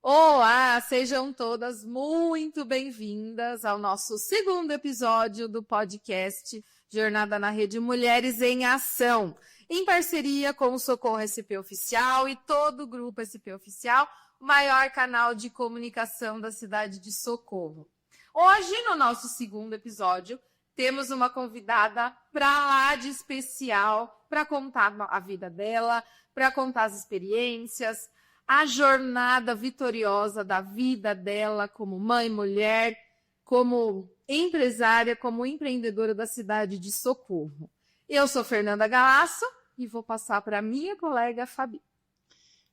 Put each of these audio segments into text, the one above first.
Olá, sejam todas muito bem-vindas ao nosso segundo episódio do podcast Jornada na Rede Mulheres em Ação, em parceria com o Socorro SP Oficial e todo o Grupo SP Oficial, o maior canal de comunicação da cidade de Socorro. Hoje, no nosso segundo episódio, temos uma convidada para lá de especial para contar a vida dela, para contar as experiências, a jornada vitoriosa da vida dela como mãe, mulher, como empresária, como empreendedora da cidade de Socorro. Eu sou Fernanda Galasso e vou passar para a minha colega Fabi.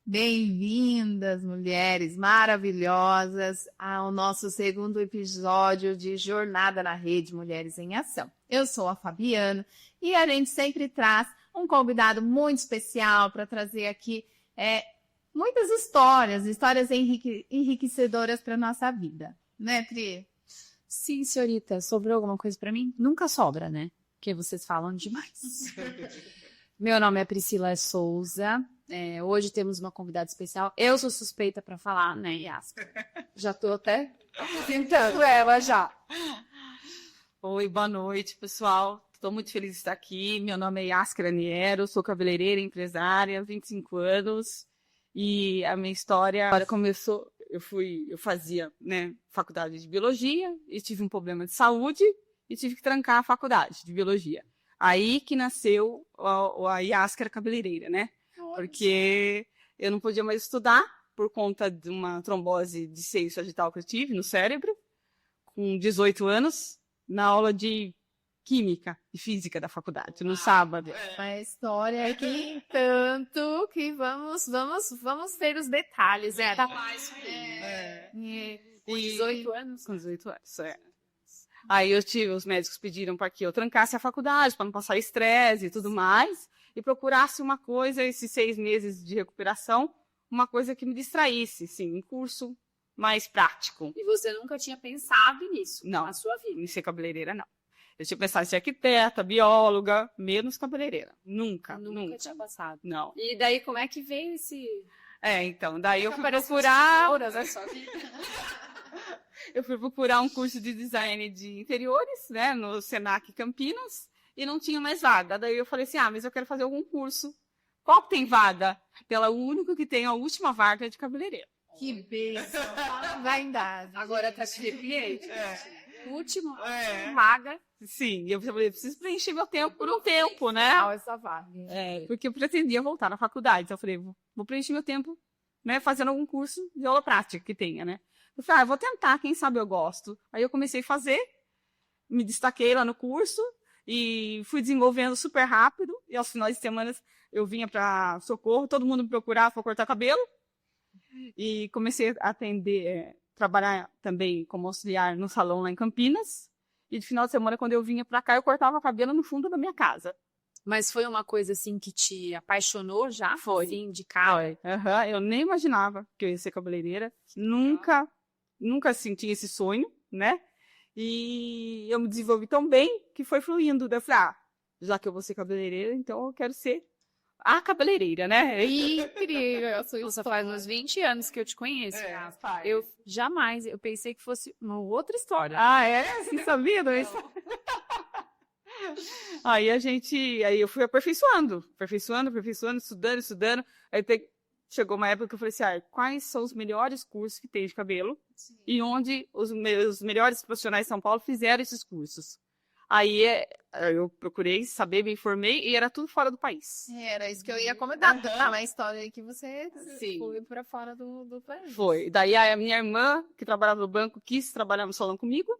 Bem-vindas, mulheres maravilhosas, ao nosso segundo episódio de Jornada na Rede Mulheres em Ação. Eu sou a Fabiana e a gente sempre traz um convidado muito especial para trazer aqui muitas histórias enriquecedoras para a nossa vida. Né, Pri? Sim, senhorita. Sobrou alguma coisa para mim? Nunca sobra, né? Porque vocês falam demais. Meu nome é Priscila Souza. Hoje temos uma convidada especial. Eu sou suspeita para falar, né, Yasca? Já tô até tentando ela já. Oi, boa noite, pessoal. Estou muito feliz de estar aqui. Meu nome é Yasca Niero, sou cabeleireira, empresária, 25 anos. E a minha história começou, eu fazia, né, faculdade de biologia e tive um problema de saúde e tive que trancar a faculdade de biologia. Aí que nasceu a Yasca cabeleireira, né? Porque eu não podia mais estudar por conta de uma trombose de seio sagital que eu tive no cérebro, com 18 anos, na aula de Química e Física da faculdade, no sábado. Uma história aqui tanto que vamos ver os detalhes. Com 18 anos? Com 18 anos, Aí os médicos pediram para que eu trancasse a faculdade, para não passar estresse e tudo mais, e procurasse uma coisa, esses 6 meses de recuperação, uma coisa que me distraísse, sim, um curso mais prático. E você nunca tinha pensado nisso? Não, na sua vida? Em ser cabeleireira, não. Eu tinha pensado em ser arquiteta, bióloga, menos cabeleireira. Nunca. Tinha passado. Não. E daí, como é que veio esse... Então, daí eu fui procurar um curso de design de interiores, né, no Senac Campinas, e não tinha mais vaga. Daí eu falei assim, mas eu quero fazer algum curso. Qual que tem vaga? Pela única que tem a última vaga de cabeleireira. Que bênção. Vai dar. Agora tá te arrepiante. Última vaga. Sim, eu falei, preciso preencher meu tempo por um tempo, né? Essa vaga. Porque eu pretendia voltar na faculdade. Então eu falei, vou preencher meu tempo, né, fazendo algum curso de aula prática que tenha, né? Eu falei, eu vou tentar, quem sabe eu gosto. Aí eu comecei a fazer, me destaquei lá no curso e fui desenvolvendo super rápido. E aos finais de semana eu vinha para Socorro, todo mundo me procurava para cortar cabelo. E comecei a atender, trabalhar também como auxiliar no salão lá em Campinas. E de final de semana, quando eu vinha para cá, eu cortava cabelo no fundo da minha casa. Mas foi uma coisa assim que te apaixonou já? Foi. Assim, de cara? Eu nem imaginava que eu ia ser cabeleireira. Nunca assim, tinha esse sonho, né? E eu me desenvolvi tão bem que foi fluindo. Daí eu falei, já que eu vou ser cabeleireira, então eu quero ser a cabeleireira, né? Incrível! Você faz uns 20 anos que eu te conheço. Eu pensei que fosse uma outra história. Você sabia disso? Aí eu fui aperfeiçoando, estudando. Aí chegou uma época que eu falei assim, quais são os melhores cursos que tem de cabelo? Sim. E onde os melhores profissionais de São Paulo fizeram esses cursos. Aí eu procurei saber, me informei e era tudo fora do país. Era isso que eu ia comentar. Uma história aí que você foi para fora do país. Foi. Daí a minha irmã, que trabalhava no banco, quis trabalhar no salão comigo.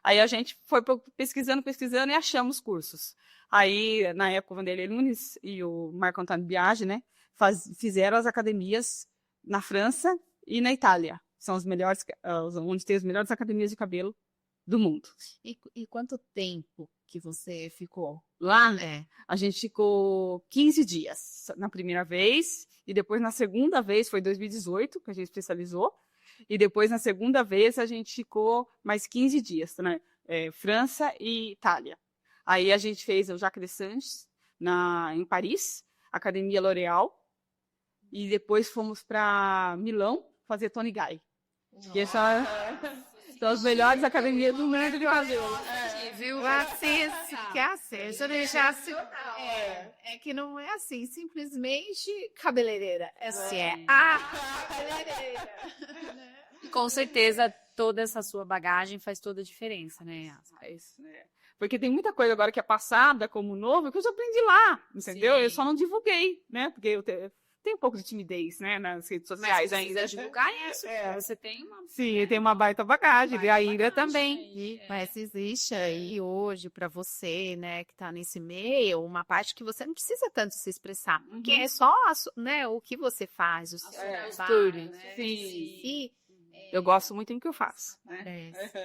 Aí a gente foi pesquisando e achamos cursos. Aí, na época, o Vanderlei Nunes e o Marco Antônio Biagi, né, fizeram as academias na França e na Itália. São os melhores, onde tem as melhores academias de cabelo do mundo. E quanto tempo que você ficou lá? A gente ficou 15 dias na primeira vez, e depois na segunda vez, foi 2018, que a gente especializou, e depois na segunda vez a gente ficou mais 15 dias, né? França e Itália. Aí a gente fez o Jacques Dessanges em Paris, Academia L'Oréal, e depois fomos para Milão, fazer Tony Guy. Que são as melhores academias do mundo de cabelo. Viu? Que acesso, deixasse. É que não é assim, simplesmente cabeleireira. É a cabeleireira. Com certeza, toda essa sua bagagem faz toda a diferença, né? Porque tem muita coisa agora que é passada como novo que eu já aprendi lá, entendeu? Sim. Eu só não divulguei, né? Porque eu tenho um pouco de timidez, né? Nas redes sociais ainda. divulgar isso. Você tem uma... Sim, tem uma baita bagagem. E a Ira também. Mas existe aí hoje para você, né, que tá nesse meio, uma parte que você não precisa tanto se expressar, porque é só, né, o que você faz, o seu trabalho, né? Sim. Eu gosto muito do que eu faço. Né? Parece.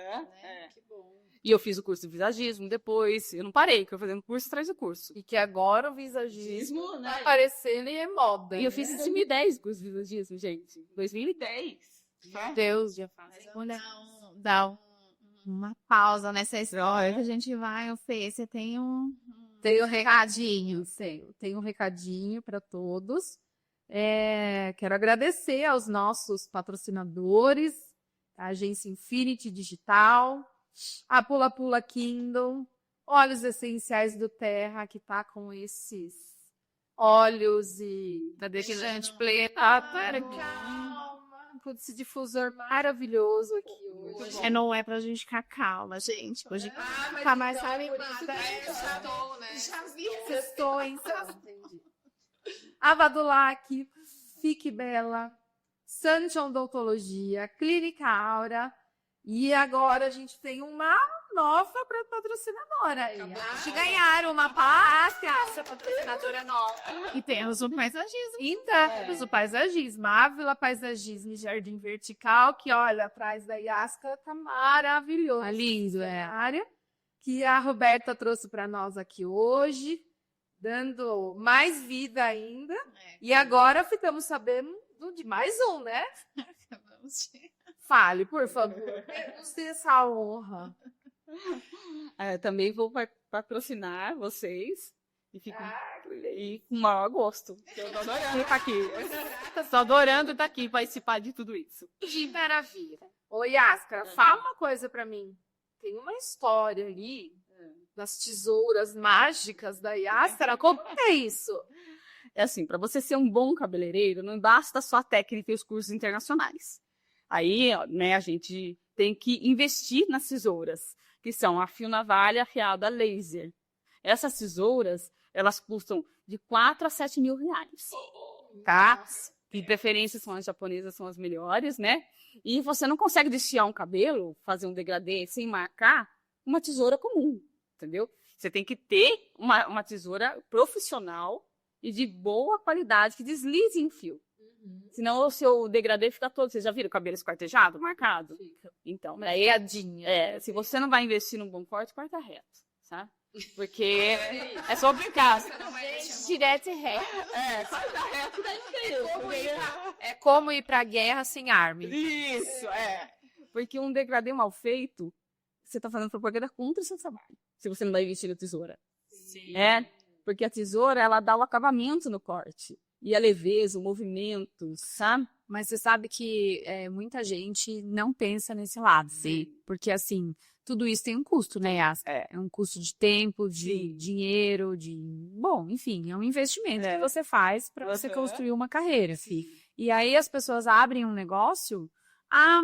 E eu fiz o curso de visagismo depois. Eu não parei, que eu fazendo curso atrás do curso. E que agora o visagismo Né? tá aparecendo e é moda. E eu fiz em 2010 o curso de visagismo, gente. 2010. Meu Deus, já faz. Olha, dá uma pausa nessa história que a gente vai, o Fê, você tem Tenho um recadinho, tenho um recadinho para todos. Quero agradecer aos nossos patrocinadores, a agência Infinity Digital, a Pula Pula Kingdom, óleos essenciais do Terra, que tá com esses óleos e tá deixando calma, com esse difusor maravilhoso aqui hoje. não é pra gente ficar calma, gente. Hoje tá mais animada. Já vi. Sextou, então. Entendi. Avadulac, Fique Bela, Sancho Odontologia, Clínica Aura. E agora a gente tem uma nova patrocinadora aí. De ganhar uma pasta, essa patrocinadora nova. E temos o paisagismo. Então, temos o paisagismo. Ávila Paisagismo e Jardim Vertical, que olha, atrás da Yasca tá maravilhoso. Tá lindo, área que a Roberta trouxe para nós aqui hoje, dando mais vida ainda. E agora ficamos sabendo de mais um, né? Fale, por favor. Temos essa honra. Também vou patrocinar vocês e fico com o maior gosto. Eu tô adorando estar aqui. Estou adorando estar aqui, participar de tudo isso. Que maravilha. Ô, Yasca, fala uma coisa para mim. Tem uma história ali das tesouras mágicas da Yasca. Como é isso? É assim, para você ser um bom cabeleireiro, não basta só a técnica e os cursos internacionais. Aí, né, a gente tem que investir nas tesouras, que são a fio navalha afiada a laser. Essas tesouras, elas custam de 4 a 7 mil reais, tá? De preferência são as japonesas, são as melhores, né? E você não consegue desfiar um cabelo, fazer um degradê sem marcar uma tesoura comum, entendeu? Você tem que ter uma tesoura profissional e de boa qualidade, que deslize em fio. Senão o seu degradê fica todo... Vocês já viram o cabelo esquartejado, marcado? Fica. Então, aí, se você não vai investir num bom corte, corta reto, sabe? Porque é só brincar. Direto e reto. Corta reto, daí É como ir pra guerra sem arma. Isso, Porque um degradê mal feito, você tá fazendo propaganda contra o seu trabalho. Se você não vai investir na tesoura. Sim. Porque a tesoura, ela dá o acabamento no corte. E a leveza, o movimento, sabe? Mas você sabe que muita gente não pensa nesse lado, né? Porque, assim, tudo isso tem um custo, né, Yasca? É um custo de tempo, de dinheiro, Bom, enfim, é um investimento que você faz para você construir uma carreira. Sim. E aí as pessoas abrem um negócio...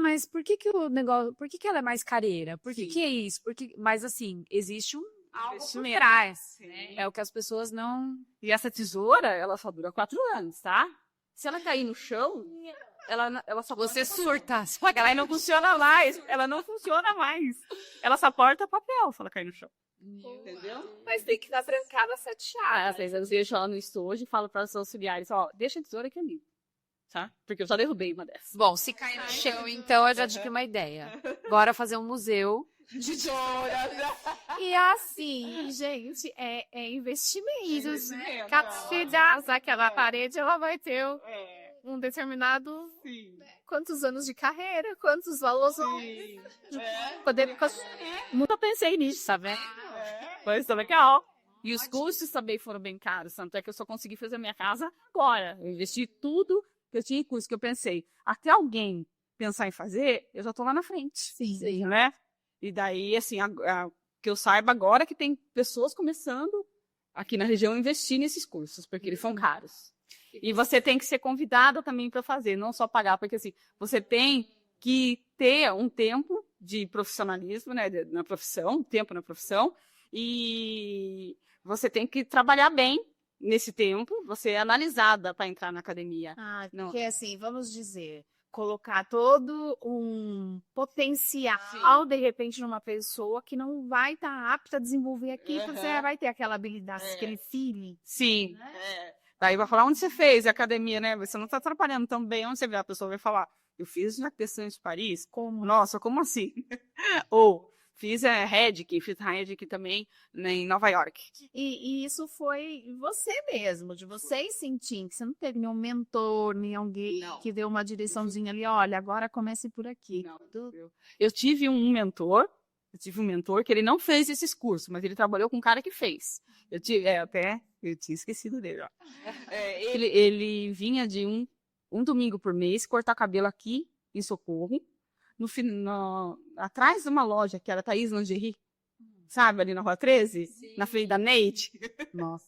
mas por que o negócio... Por que ela é mais careira? Por que é isso? Mas, assim, existe algo por trás, né? É o que as pessoas não... E essa tesoura, ela só dura 4 anos, tá? Se ela cair no chão, ela só... Você surta. Ela não funciona mais. Ela não funciona mais. Ela só porta papel se ela cair no chão. Entendeu? Mas tem que estar trancada 7 chaves. Às vezes eu deixo ela no estojo e falo para os auxiliares, deixa a tesoura aqui ali. Tá? Porque eu já derrubei uma dessas. Bom, se cair no chão, então eu já tive uma ideia. Bora fazer um museu de tesouras. E assim, gente, é investimento. Investimento. Cada aquela parede, ela vai ter um determinado quantos anos de carreira, quantos valores. Nunca pensei nisso, sabe? Foi isso legal. E os custos também foram bem caros, tanto é que eu só consegui fazer a minha casa agora. Eu investi tudo que eu tinha curso, que eu pensei, até alguém pensar em fazer, eu já tô lá na frente. Sim. Né? E daí, assim, que eu saiba agora que tem pessoas começando aqui na região a investir nesses cursos, porque eles são caros. E você tem que ser convidada também para fazer, não só pagar, porque assim, você tem que ter um tempo de profissionalismo, né, na profissão, tempo na profissão, e você tem que trabalhar bem nesse tempo, você é analisada para entrar na academia. Não. Porque assim, vamos dizer, colocar todo um potencial, de repente, numa pessoa que não vai estar apta a desenvolver aqui, porque você vai ter aquela habilidade, aquele feeling. Sim. Daí vai falar onde você fez a academia, né? Você não está trabalhando tão bem, onde você vê? A pessoa vai falar, eu fiz na questão de Paris. Como? Nossa, como assim? Ou fiz Redick também, né, em Nova York. E isso foi você mesmo, de vocês sentirem que você não teve nenhum mentor, nem alguém que deu uma direçãozinha ali, olha, agora comece por aqui. Não, eu tive um mentor que ele não fez esses cursos, mas ele trabalhou com um cara que fez. Eu tinha esquecido dele. Ó. Ele vinha de um domingo por mês cortar cabelo aqui em Socorro, atrás de uma loja que era Thaís Lingerie, sabe, ali na Rua 13, sim, na frente da Neide. Nossa.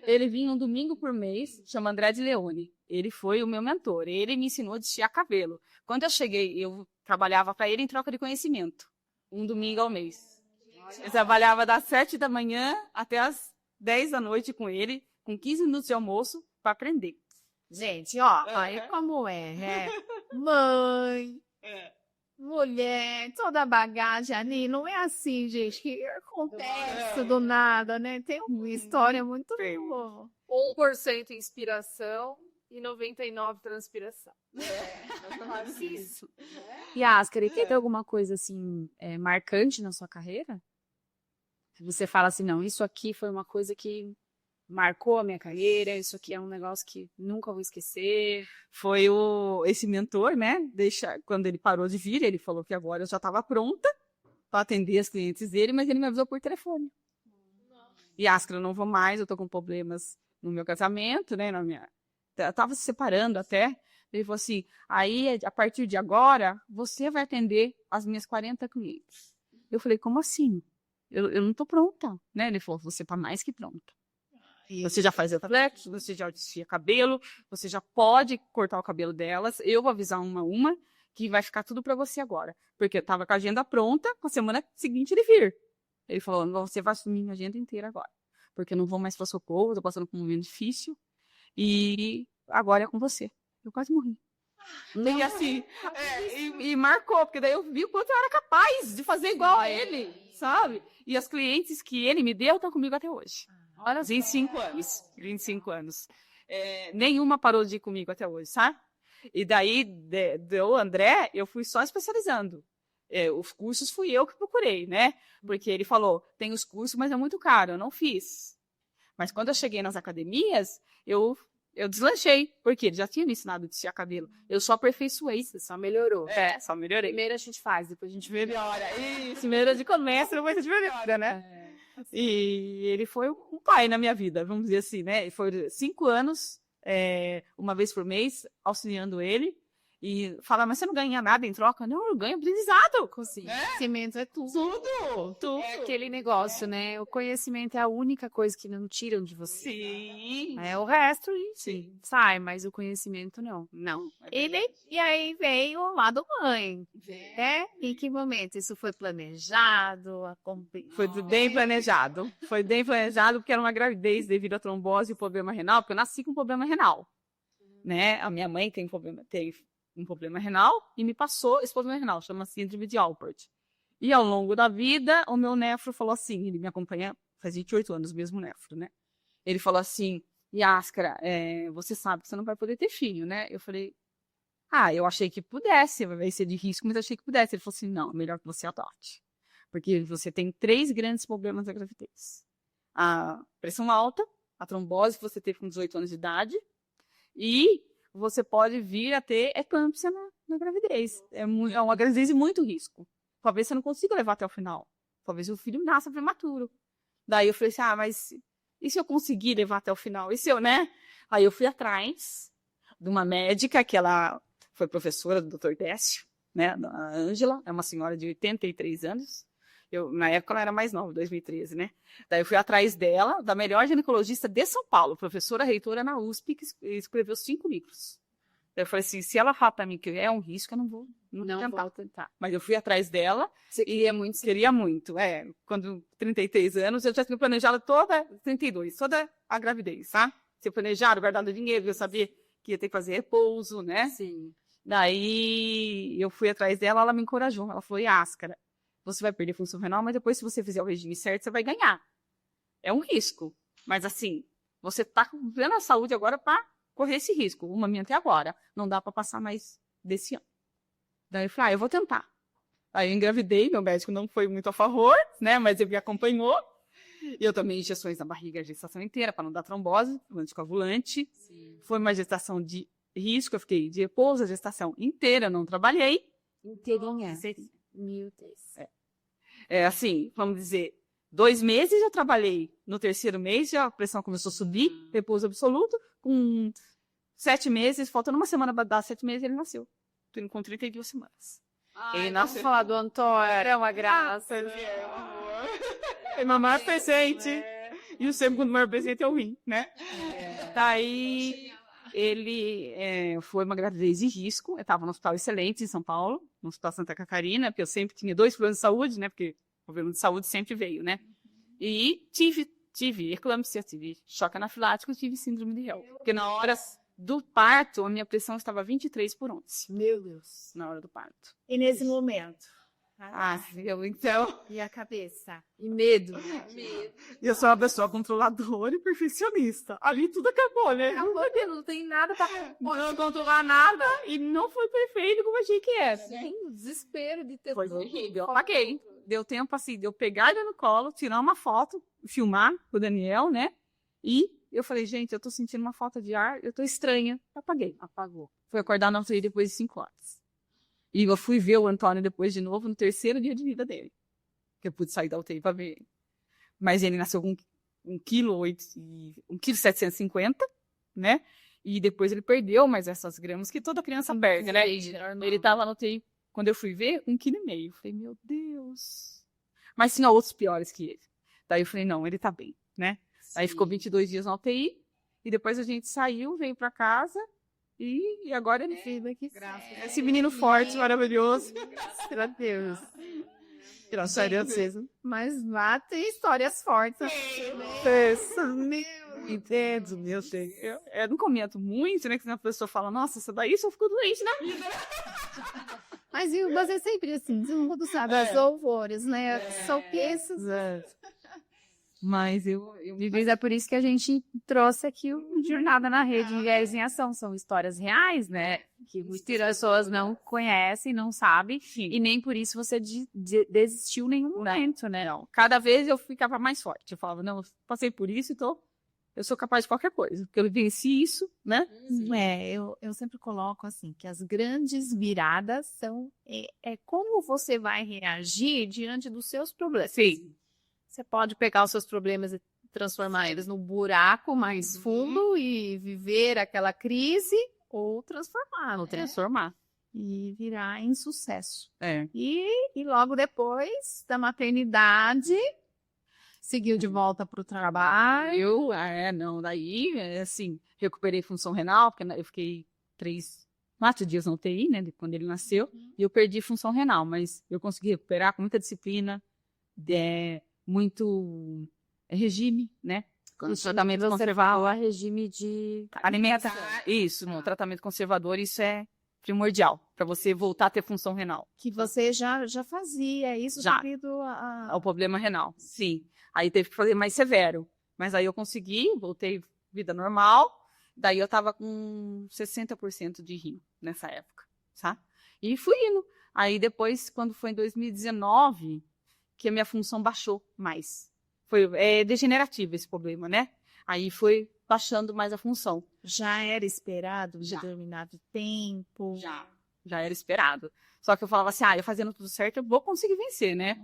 Ele vinha um domingo por mês, chama André de Leone. Ele foi o meu mentor, ele me ensinou a desfiar cabelo. Quando eu cheguei, eu trabalhava para ele em troca de conhecimento, um domingo ao mês. Eu trabalhava das 7 da manhã até as 10 da noite com ele, com 15 minutos de almoço, para aprender. Gente, ó, olha como é. Mãe, mulher, toda a bagagem ali, não é assim, gente, que acontece do nada, né? Tem uma história muito boa. 1% inspiração e 99% transpiração. Isso. E Ascar, tem alguma coisa assim marcante na sua carreira? Você fala assim, não, isso aqui foi uma coisa que marcou a minha carreira, isso aqui é um negócio que nunca vou esquecer. Foi esse mentor, né? Quando ele parou de vir, ele falou que agora eu já estava pronta para atender as clientes dele, mas ele me avisou por telefone. E Ascar, eu não vou mais, eu tô com problemas no meu casamento, né? Eu tava se separando até. Ele falou assim, aí a partir de agora, você vai atender as minhas 40 clientes. Eu falei, como assim? Eu não tô pronta, né? Ele falou, você tá mais que pronta. Você já faz flex, você já desfia cabelo, você já pode cortar o cabelo delas. Eu vou avisar uma que vai ficar tudo para você agora. Porque eu tava com a agenda pronta, com a semana seguinte ele vir. Ele falou, você vai assumir minha agenda inteira agora. Porque eu não vou mais para Socorro, tô passando por um momento difícil. E agora é com você. Eu quase morri. E assim, e marcou, porque daí eu vi o quanto eu era capaz de fazer igual a ele, sabe? E as clientes que ele me deu estão comigo até hoje. Olha, 25 anos. 25 anos. Nenhuma parou de ir comigo até hoje, sabe? E daí, do André, eu fui só especializando. Os cursos fui eu que procurei, né? Porque ele falou, tem os cursos, mas é muito caro, eu não fiz. Mas quando eu cheguei nas academias, eu deslanchei, porque ele já tinha me ensinado a desfiar cabelo. Eu só aperfeiçoei. Você só melhorou. Só melhorei. Primeiro a gente faz, depois a gente melhora. Isso, primeiro a gente começa, depois a gente melhora, né? E ele foi um pai na minha vida, vamos dizer assim, né? Ele foi 5 anos, uma vez por mês, auxiliando ele. E fala, mas você não ganha nada em troca? Não, eu ganho aprendizado. Conhecimento é tudo. Tudo. É aquele negócio, né? O conhecimento é a única coisa que não tiram de você. Sim. O resto Sim. sai, mas o conhecimento não. Não. E aí veio o lado mãe, né? Em que momento? Isso foi planejado? Foi bem planejado. Foi bem planejado porque era uma gravidez devido à trombose e problema renal, porque eu nasci com problema renal. Né? A minha mãe teve um problema renal e me passou esse problema renal, chama síndrome de Alport. E ao longo da vida, o meu nefro falou assim, ele me acompanha faz 28 anos, mesmo nefro, né? Ele falou assim, Yaskara, você sabe que você não vai poder ter filho, né? Eu falei, eu achei que pudesse, vai ser de risco, mas achei que pudesse. Ele falou assim, não, é melhor que você adote. Porque você tem 3 grandes problemas da gravidez. A pressão alta, a trombose que você teve com 18 anos de idade, e você pode vir a ter eclâmpsia na gravidez. É uma gravidez de muito risco. Talvez você não consiga levar até o final. Talvez o filho nasça prematuro. Daí eu falei assim, mas e se eu conseguir levar até o final? E se eu, né? Aí eu fui atrás, de uma médica que ela foi professora do Dr. Décio, né? A Ângela, é uma senhora de 83 anos. Na época ela era mais nova, 2013, né? Daí eu fui atrás dela, da melhor ginecologista de São Paulo, professora reitora na USP, que escreveu 5 livros. Daí eu falei assim, se ela falar para mim que é um risco, eu não vou tentar. Mas eu fui atrás dela. Você queria muito? Queria muito, Quando 33 anos, eu já tinha planejado 32, toda a gravidez, tá? Tinha planejado, guardado dinheiro, eu sabia que ia ter que fazer repouso, né? Sim. Daí eu fui atrás dela, ela me encorajou. Ela falou, Yáscara, você vai perder função renal, mas depois, se você fizer o regime certo, você vai ganhar. É um risco. Mas assim, você tá com plena saúde agora para correr esse risco. Uma minha até agora. Não dá para passar mais desse ano. Daí eu falei, eu vou tentar. Aí eu engravidei, meu médico não foi muito a favor, né? Mas ele me acompanhou. E eu tomei injeções na barriga a gestação inteira para não dar trombose, anticoagulante. Sim. Foi uma gestação de risco, eu fiquei de repouso a gestação inteira, não trabalhei. Inteirinha? Meu Deus. Assim, vamos dizer, 2 meses eu trabalhei. No 3º mês, já a pressão começou a subir, repouso absoluto. Com 7 meses, faltando uma semana para dar 7 meses, ele nasceu. Com 32 semanas. Ele nasceu. Falar do Antônio, é uma graça. É o maior presente. E o segundo maior presente é o rim, né? Daí, ele foi uma gravidez de risco. Eu estava no Hospital Excelente, em São Paulo, no Hospital Santa Catarina, porque eu sempre tinha 2 planos de saúde, né? Porque o governo de saúde sempre veio, né? E tive eclâmpsia, tive choque anafilático, tive síndrome de Hell. Porque na hora do parto, a minha pressão estava 23/11. Meu Deus. Na hora do parto. E nesse momento? Então... E a cabeça? E medo. Eu sou uma pessoa controladora e perfeccionista. Ali tudo acabou, né? Não tem nada pra não controlar nada e não foi perfeito como eu achei que era. Sim, o desespero de ter... Foi horrível. Eu apaguei. Deu tempo, assim, de eu pegar ele no colo, tirar uma foto, filmar com o Daniel, né? E eu falei, gente, eu tô sentindo uma falta de ar, eu tô estranha. Apaguei. Apagou. Fui acordar na UTI depois de 5 horas. E eu fui ver o Antônio depois de novo no 3º dia de vida dele. Que eu pude sair da UTI pra ver ele. Mas ele nasceu com 1,750 kg, né? E depois ele perdeu mais essas gramas que toda criança perde, né? Ele tava na UTI, quando eu fui ver, 1,5 kg. Eu falei, meu Deus. Mas tinha outros piores que ele. Daí eu falei, não, ele tá bem, né? Sim. Aí ficou 22 dias na UTI. E depois a gente saiu, veio pra casa. E agora ele fez aqui. Esse menino forte, maravilhoso. Graças a Deus. Graças a Deus. Mas lá tem histórias fortes. Entendo, meu Deus. Eu não comento muito, né? Que a pessoa fala, nossa, essa daí só ficou doente na vida. Mas você sempre assim, todo mundo sabe, as louvores, né? Só pensas. Mas Mas é por isso que a gente trouxe aqui o Jornada na Rede Mulheres em Ação. São histórias reais, né? Que muitas pessoas não conhecem, não sabem. Sim. E nem por isso você desistiu em nenhum momento, né? Não. Cada vez eu ficava mais forte. Eu falava, não, eu passei por isso, então eu sou capaz de qualquer coisa. Porque eu venci isso, né? Eu sempre coloco assim, que as grandes viradas são como você vai reagir diante dos seus problemas. Sim. Você pode pegar os seus problemas e transformar eles num buraco mais fundo e viver aquela crise, ou transformar. E virar em sucesso. E logo depois da maternidade, seguiu de volta para o trabalho. Daí, assim, recuperei função renal, porque eu fiquei 4 dias na UTI, né, quando ele nasceu, e eu perdi função renal, mas eu consegui recuperar com muita disciplina, muito regime, né? Tratamento conservador, regime de alimentar. Isso, no tratamento conservador, isso é primordial para você voltar a ter função renal. Que você já fazia isso devido ao problema renal. Sim. Aí teve que fazer mais severo. Mas aí eu consegui, voltei vida normal. Daí eu tava com 60% de rim nessa época, sabe? E fui indo. Aí depois, quando foi em 2019, que a minha função baixou mais. É degenerativo esse problema, né? Aí foi baixando mais a função. Já era esperado determinado tempo? Já era esperado. Só que eu falava assim, eu fazendo tudo certo, eu vou conseguir vencer, né?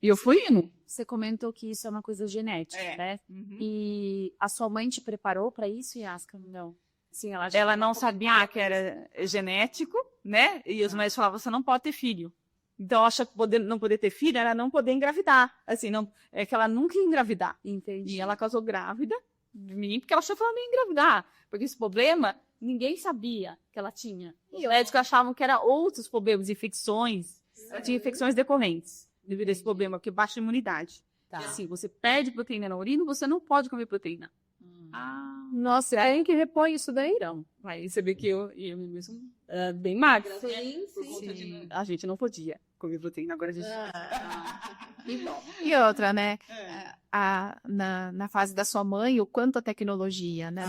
E eu fui indo. Você comentou que isso é uma coisa genética, né? E a sua mãe te preparou para isso, Yáscara? Não. Sim, ela Ela não sabia que era genético, né? E os médicos falavam, você não pode ter filho. Então, acha que não poder ter filho era não poder engravidar. Assim, não, é que ela nunca ia engravidar. Entendi. E ela casou grávida de mim, porque ela achou que ela não ia engravidar. Porque esse problema, ninguém sabia que ela tinha. Os médicos achavam que era outros problemas, infecções. Ela tinha infecções decorrentes devido a esse problema, porque baixa imunidade. Tá. E assim, você perde proteína na urina, você não pode comer proteína. Nossa, tem que repor isso daí? Então, aí você vê que eu mesmo era bem magra. Sim, Por sim. conta a gente não podia comer proteína, agora a gente... E outra, né? Na fase da sua mãe, o quanto a tecnologia, né?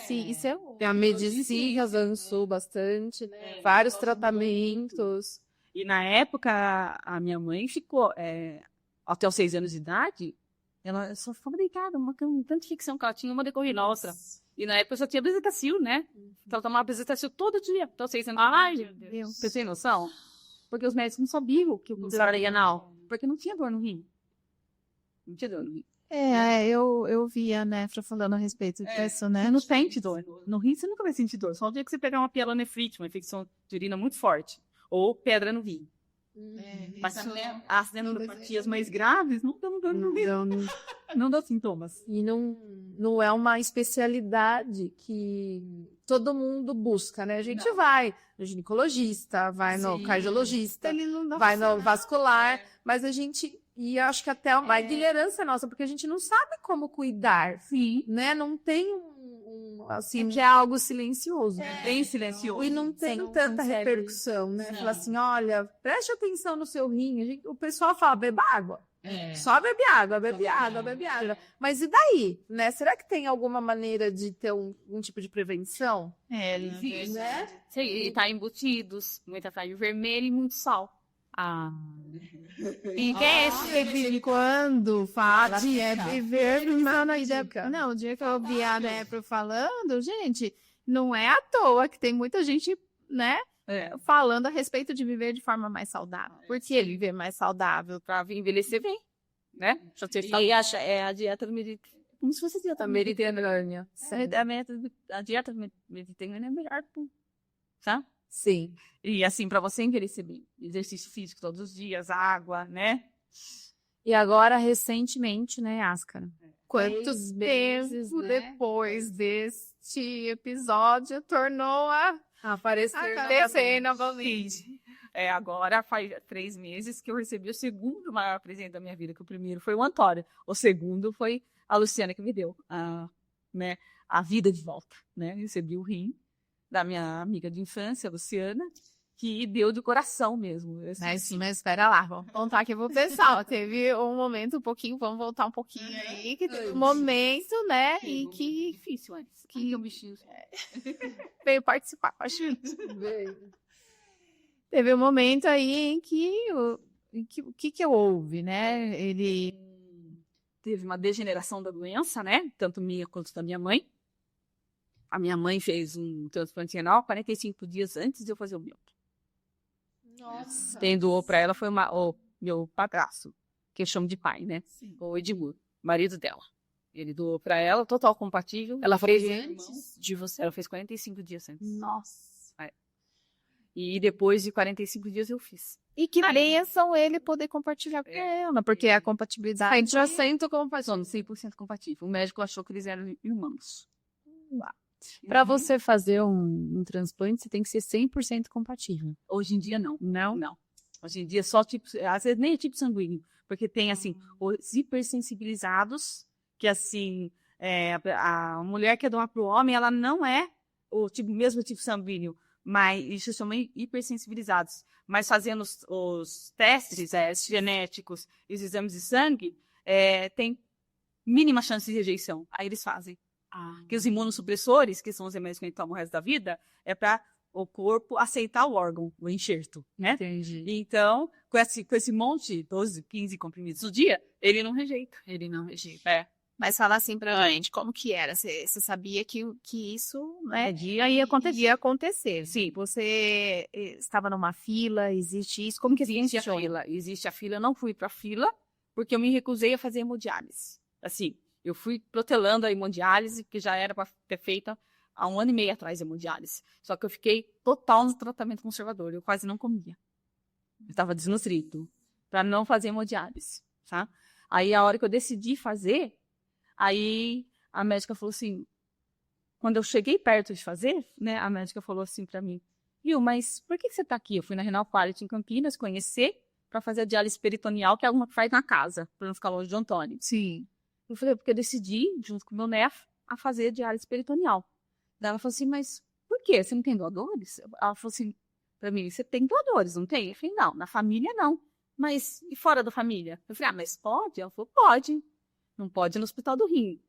Sim, isso é A medicina avançou bastante, né? Vários tratamentos. E na época, a minha mãe ficou, até os 6 anos de idade, ela só ficava deitada, uma tanta ficção que ela tinha, uma decorrida na outra. E na época eu só tinha bezetacil, né? Então ela tomava bezetacil todo dia, até os 6 anos de idade. meu Deus. Você tem noção? Porque os médicos não sabiam que o era renal. Porque não tinha dor no rim. Não tinha dor no rim. Eu via, né, falando a respeito disso, né? Você não sente dor. No rim você nunca vai sentir dor. Só o dia que você pegar uma pielonefrite, uma infecção de urina muito forte. Ou pedra no rim. Mas as neuropatias mais graves não dão dor no rim. Não dão sintomas. E não é uma especialidade que todo mundo busca, né? A gente vai no ginecologista, vai no cardiologista, Ele não dá vai no vascular, mas a gente... E eu acho que até uma ignorância nossa, porque a gente não sabe como cuidar, né? Não tem assim, que é algo silencioso. Bem silencioso. E não tem Não tanta consegue. repercussão, né? Fala assim, olha, preste atenção no seu rim. O pessoal fala, beba água. Só bebe água, bebe água, bebe água. Mas e daí, né? Será que tem alguma maneira de ter um tipo de prevenção? Existe. Né? E tá embutidos, muita farinha vermelha e muito sal. E de quando fala de viver não, o dia que eu vi a Nepro falando, gente, não é à toa que tem muita gente, né, falando a respeito de viver de forma mais saudável. Por que viver mais saudável? Pra envelhecer bem, né? E a dieta mediterrânea. Como se fosse dieta Mediterrânea. A dieta mediterrânea é melhor, sabe? Sim. E assim, para você envelhecer bem, exercício físico todos os dias, água, né? E agora, recentemente, né, Ascara? Quanto 6 tempo meses, né? depois deste episódio tornou a acontecer novamente? Agora faz 3 meses que eu recebi o segundo maior presente da minha vida, que o primeiro foi o Antônio. O segundo foi a Luciana que me deu a vida de volta, né? Recebi o rim da minha amiga de infância, Luciana, que deu do coração mesmo. Mas espera lá, vamos contar aqui pro pessoal. Teve um momento vamos voltar um pouquinho aí, que teve um momento, né, e que Difícil antes. Que o bichinho... veio participar com a gente. Teve um momento aí em que o que houve, né? Ele teve uma degeneração da doença, né? Tanto minha quanto da minha mãe. A minha mãe fez um transplante renal 45 dias antes de eu fazer o meu. Nossa. Quem doou para ela foi o meu padrasto, que eu chamo de pai, né? Sim. O Edmur, marido dela. Ele doou para ela, total compatível. Ela fez fez antes de você? Ela fez 45 dias antes. Nossa. E depois de 45 dias eu fiz. E que bênção ele poder compartilhar com ela, porque a compatibilidade... 100% compatível, 100% compatível. O médico achou que eles eram irmãos. Para você fazer um transplante, você tem que ser 100% compatível. Hoje em dia, não. Não? Não. Hoje em dia, só tipo... Às vezes nem é tipo sanguíneo. Porque tem, assim, os hipersensibilizados, que, assim, a mulher que é doar para o homem, ela não é o mesmo tipo sanguíneo. Mas isso se chama hipersensibilizados. Mas fazendo os testes genéticos e os exames de sangue, tem mínima chance de rejeição. Aí eles fazem. Que os imunossupressores, que são os remédios que a gente toma o resto da vida, é para o corpo aceitar o órgão, o enxerto, né? Entendi. Então, com esse monte, 12, 15 comprimidos no dia, ele não rejeita. Mas fala assim pra gente, como que era? Você sabia que isso, né, Ia acontecer. ia acontecer. Sim. Você estava numa fila, existe isso? Como que Existe a funciona? fila. Existe a fila. Eu não fui para a fila, porque eu me recusei a fazer hemodiálise. Assim, Eu fui protelando a hemodiálise, que já era para ter feita há 1 ano e meio atrás a hemodiálise. Só que eu fiquei total no tratamento conservador. Eu quase não comia. Eu estava desnutrido para não fazer hemodiálise, tá? Aí, a hora que eu decidi fazer, aí a médica falou assim, quando eu cheguei perto de fazer, né, a médica falou assim para mim, viu, mas por que você está aqui? Eu fui na Renal Quality em Campinas conhecer para fazer a diálise peritoneal, que é uma que faz na casa, para não ficar longe de Antônio. Sim. Eu falei, porque eu decidi, junto com o meu nefo, a fazer a diálise peritoneal. Daí ela falou assim, mas por quê? Você não tem doadores? Ela falou assim, para mim, você tem doadores, não tem? Eu falei, não, na família não. Mas e fora da família? Eu falei, mas pode? Ela falou, pode. Não pode no Hospital do Rim,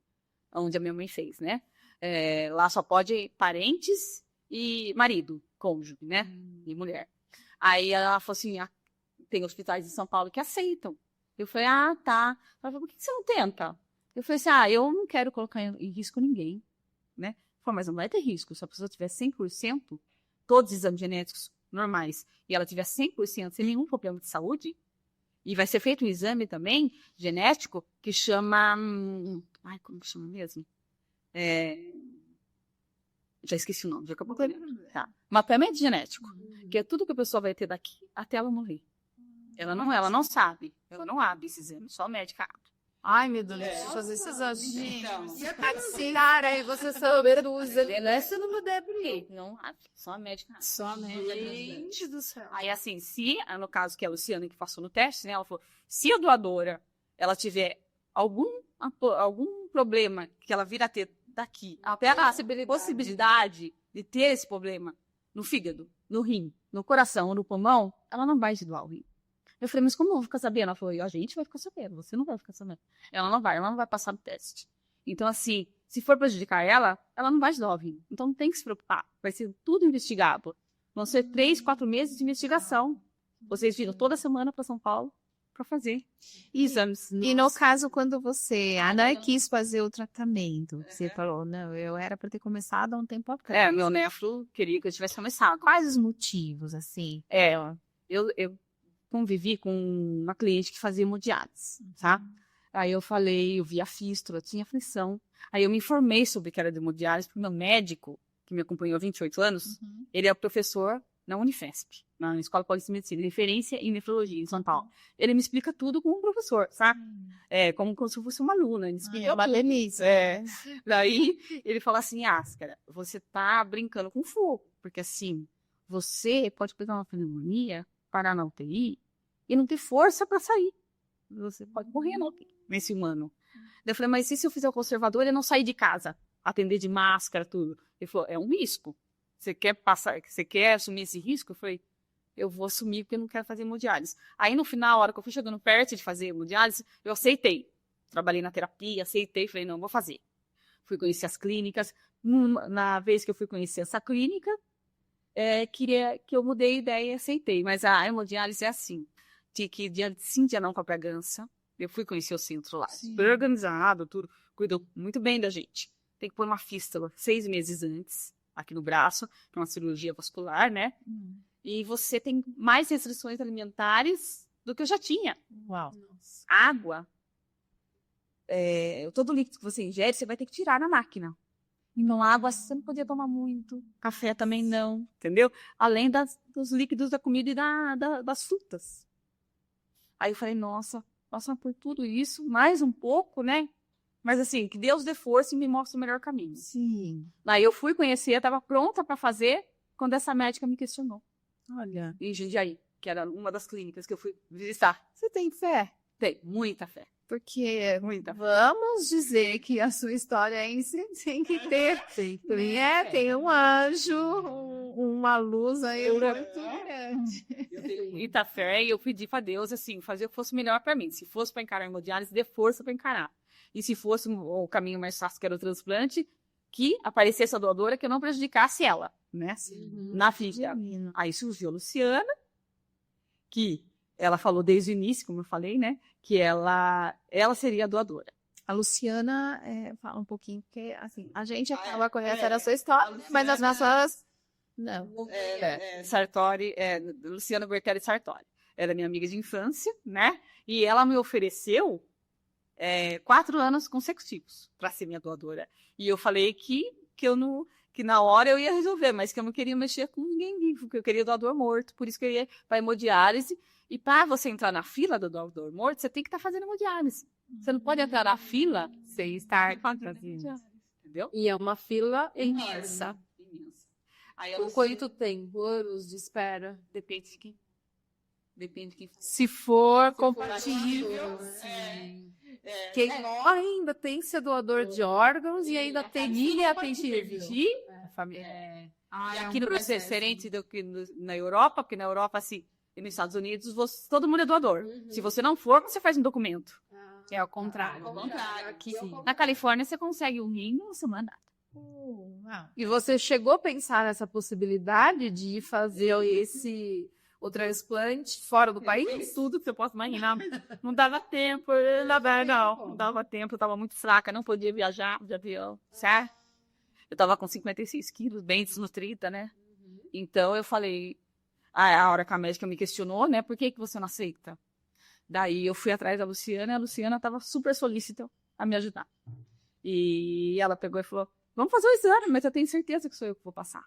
onde a minha mãe fez, né? Lá só pode parentes e marido, cônjuge, né? E mulher. Aí ela falou assim, tem hospitais em São Paulo que aceitam. Eu falei, tá. Ela falou, por que você não tenta? Eu falei assim, eu não quero colocar em risco ninguém, né? Falei, mas não vai ter risco. Se a pessoa tiver 100%, todos os exames genéticos normais, e ela tiver 100% sem nenhum problema de saúde, e vai ser feito um exame também genético que chama... como que chama mesmo? Já esqueci o nome, já acabou. Tá. Mapeamento genético, que é tudo que a pessoa vai ter daqui até ela morrer. Ela não sabe, ela não abre esse exame, só a médica abre. Ai, meu Deus, deixa eu fazer esses exames. Então, Cara, aí você saber dos Você não puder abrir, não abre, só a médica abre. Só a médica. Gente do céu. Aí, assim, no caso que é a Luciana que passou no teste, né? Ela falou, se a doadora, ela tiver algum problema que ela vir a ter daqui, até a possibilidade de ter esse problema no fígado, no rim, no coração ou no pulmão, ela não vai te doar o rim. Eu falei, mas como eu vou ficar sabendo? Ela falou, a gente vai ficar sabendo, você não vai ficar sabendo. Ela não vai passar no teste. Então, assim, se for prejudicar ela não vai te dar o rim. Então, não tem que se preocupar. Vai ser tudo investigado. Vão ser 3, 4 meses de investigação. Vocês viram toda semana para São Paulo para fazer exames. E no caso, quando você quis fazer o tratamento, você falou, não, eu era para ter começado há um tempo atrás. Meu nefro queria que eu tivesse começado. Quais os motivos, assim? Eu convivi com uma cliente que fazia hemodiálise, tá? Aí eu vi a fístula, tinha aflição. Aí eu me informei sobre o que era de hemodiálise, porque meu médico, que me acompanhou há 28 anos, ele é professor na Unifesp, na Escola Paulista de Medicina, referência em nefrologia, em São Paulo. Ele me explica tudo como um professor, sabe? Como se eu fosse uma aluna. Ele explica uma delícia. Daí ele fala assim, Ascara, você tá brincando com fogo, porque assim, você pode pegar uma pneumonia, parar na UTI e não ter força para sair. Você pode morrer nesse 1 ano. Daí eu falei, mas e se eu fizer o conservador e não sair de casa? Atender de máscara, tudo. Ele falou, é um risco. Você quer assumir esse risco? Eu falei, eu vou assumir porque eu não quero fazer hemodiálise. Aí no final, a hora que eu fui chegando perto de fazer hemodiálise, eu aceitei. Trabalhei na terapia, aceitei, falei, não, vou fazer. Fui conhecer as clínicas. Na vez que eu fui conhecer essa clínica, queria que eu mudei a ideia e aceitei. Mas a hemodiálise é assim. Tinha que ir dia sim, dia não com a Bragança. Eu fui conhecer o centro lá. Super organizado, tudo. Cuidou muito bem da gente. Tem que pôr uma fístula 6 meses antes, aqui no braço, que é uma cirurgia vascular, né? E você tem mais restrições alimentares do que eu já tinha. Uau. Água. Todo líquido que você ingere, você vai ter que tirar na máquina. Então, água você não podia tomar muito. Café também não, entendeu? Além dos líquidos da comida e das frutas. Aí eu falei, nossa, passar por tudo isso, mais um pouco, né? Mas assim, que Deus dê força e me mostre o melhor caminho. Sim. Aí eu fui conhecer, estava pronta para fazer, quando essa médica me questionou. Olha. Em Jundiaí, que era uma das clínicas que eu fui visitar. Você tem fé? Tem, muita fé. Porque Muita fé. vamos dizer que a sua história em si tem que ter. Tem um anjo, uma luz aí muito grande. Eu tenho muita fé e eu pedi para Deus, assim, fazer o que fosse melhor para mim. Se fosse para encarar a hemodiálise, dê força para encarar. E se fosse o caminho mais fácil, que era o transplante, que aparecesse a doadora, que eu não prejudicasse ela, né? Na ficha. Aí surgiu a Luciana, que ela falou desde o início, como eu falei, né? Que ela seria a doadora. A Luciana, fala um pouquinho, porque assim, a gente acaba conhecendo a sua história, mas as nossas... Não. Sartori, Luciana Bertelli Sartori. Ela é minha amiga de infância, né? E ela me ofereceu 4 anos consecutivos para ser minha doadora. E eu falei que na hora eu ia resolver, mas que eu não queria mexer com ninguém vivo, que eu queria doador morto, por isso que eu ia para hemodiálise. E para você entrar na fila do doador morto, você tem que estar fazendo hemodiálise. Você não pode entrar na fila Sem estar fazendo fazendo. hemodiálise, entendeu? E é uma fila imensa. Imensa. Aí Com quanto tempo? Anos de espera? depende de quem. Depende de quem. Se for compatível, sim. Quem morre ainda tem que ser doador de órgãos e ainda tem que tem que dividir. A família. E aqui no Brasil é diferente do que na Europa, porque na Europa, assim, e nos Estados Unidos, todo mundo é doador. Se você não for, você faz um documento. É ao contrário. Aqui, Na Califórnia, você consegue um rim no seu mandato. E você chegou a pensar nessa possibilidade de fazer o transplante fora do país? Tudo que você possa imaginar. Não dava tempo, não dava tempo, eu tava muito fraca, não podia viajar de avião, certo? Eu tava com 56 quilos, bem desnutrida, né? Então eu falei, a hora que a médica me questionou, né, por que você não aceita? Daí eu fui atrás da Luciana e a Luciana tava super solícita a me ajudar. E ela pegou e falou, vamos fazer o exame, mas eu tenho certeza que sou eu que vou passar.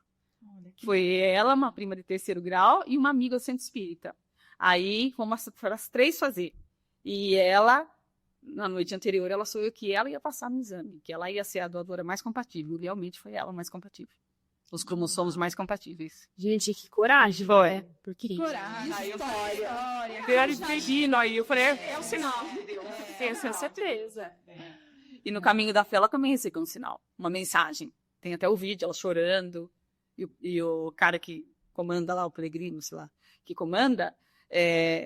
Foi ela, uma prima de 3º grau e uma amiga do centro espírita. Aí fomos as 3 fazer. E ela, na noite anterior, ela soube que ela ia passar no exame, que ela ia ser a doadora mais compatível. Realmente foi ela mais compatível. Os cromossomos mais compatíveis. Gente, que coragem. Foi. Porque Coragem. Aí eu falei, eu falei, é um sinal de Deus. tenho certeza. E no caminho da fé, ela também recebeu um sinal, uma mensagem. Tem até o vídeo, ela chorando. E o cara que comanda lá, o peregrino, sei lá, que comanda,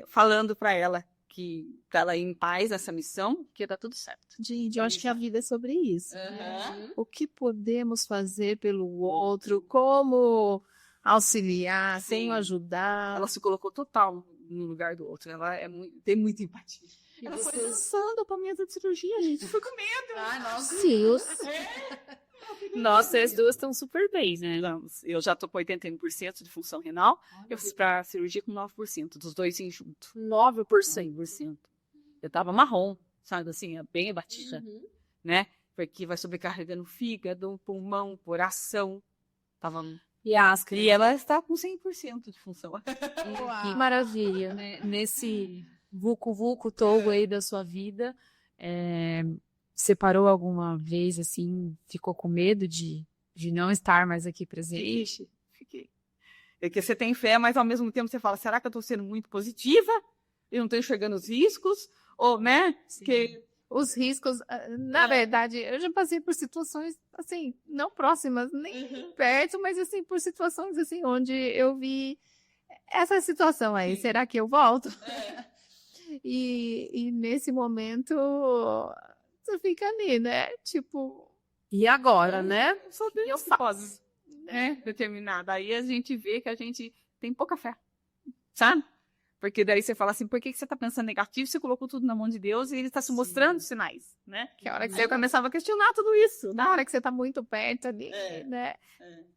falando para ela que pra ela ir em paz nessa missão, que ia dar tudo certo. Gente, eu acho que a vida é sobre isso. Uhum. O que podemos fazer pelo outro, como auxiliar, Sim. como ajudar. Ela se colocou total no lugar do outro. Ela tem muita empatia. Ela foi dançando pra mesa de cirurgia, gente. Eu fui com medo. Ah, nossa. Deus. Nós, vocês duas estão super bem, né? Eu já tô com 81% de função renal. Eu fiz pra cirurgia com 9%, dos dois em junto. 9%. 100%. Eu tava marrom, sabe assim, bem abatida, né? Porque vai sobrecarregando o fígado, pulmão, coração. Tava... E a Asca? E ela está com 100% de função. Que maravilha. Nesse vucu-vucu todo aí da sua vida, você parou alguma vez, assim, ficou com medo de não estar mais aqui presente? Ixi, fiquei. É que você tem fé, mas ao mesmo tempo você fala, será que eu estou sendo muito positiva? Eu não estou enxergando os riscos? Ou, né? Que... Os riscos, na verdade, eu já passei por situações, assim, não próximas, nem perto, mas, assim, por situações, assim, onde eu vi essa situação aí, será que eu volto? E nesse momento, você fica ali, né? Tipo... E agora, né? Eu sou determinada. Determinada. Aí a gente vê que a gente tem pouca fé, sabe? Porque daí você fala assim, por que você está pensando negativo? Você colocou tudo na mão de Deus e ele está se mostrando sinais, né? Que a hora que você começava a questionar tudo isso, na hora que você está muito perto ali, né?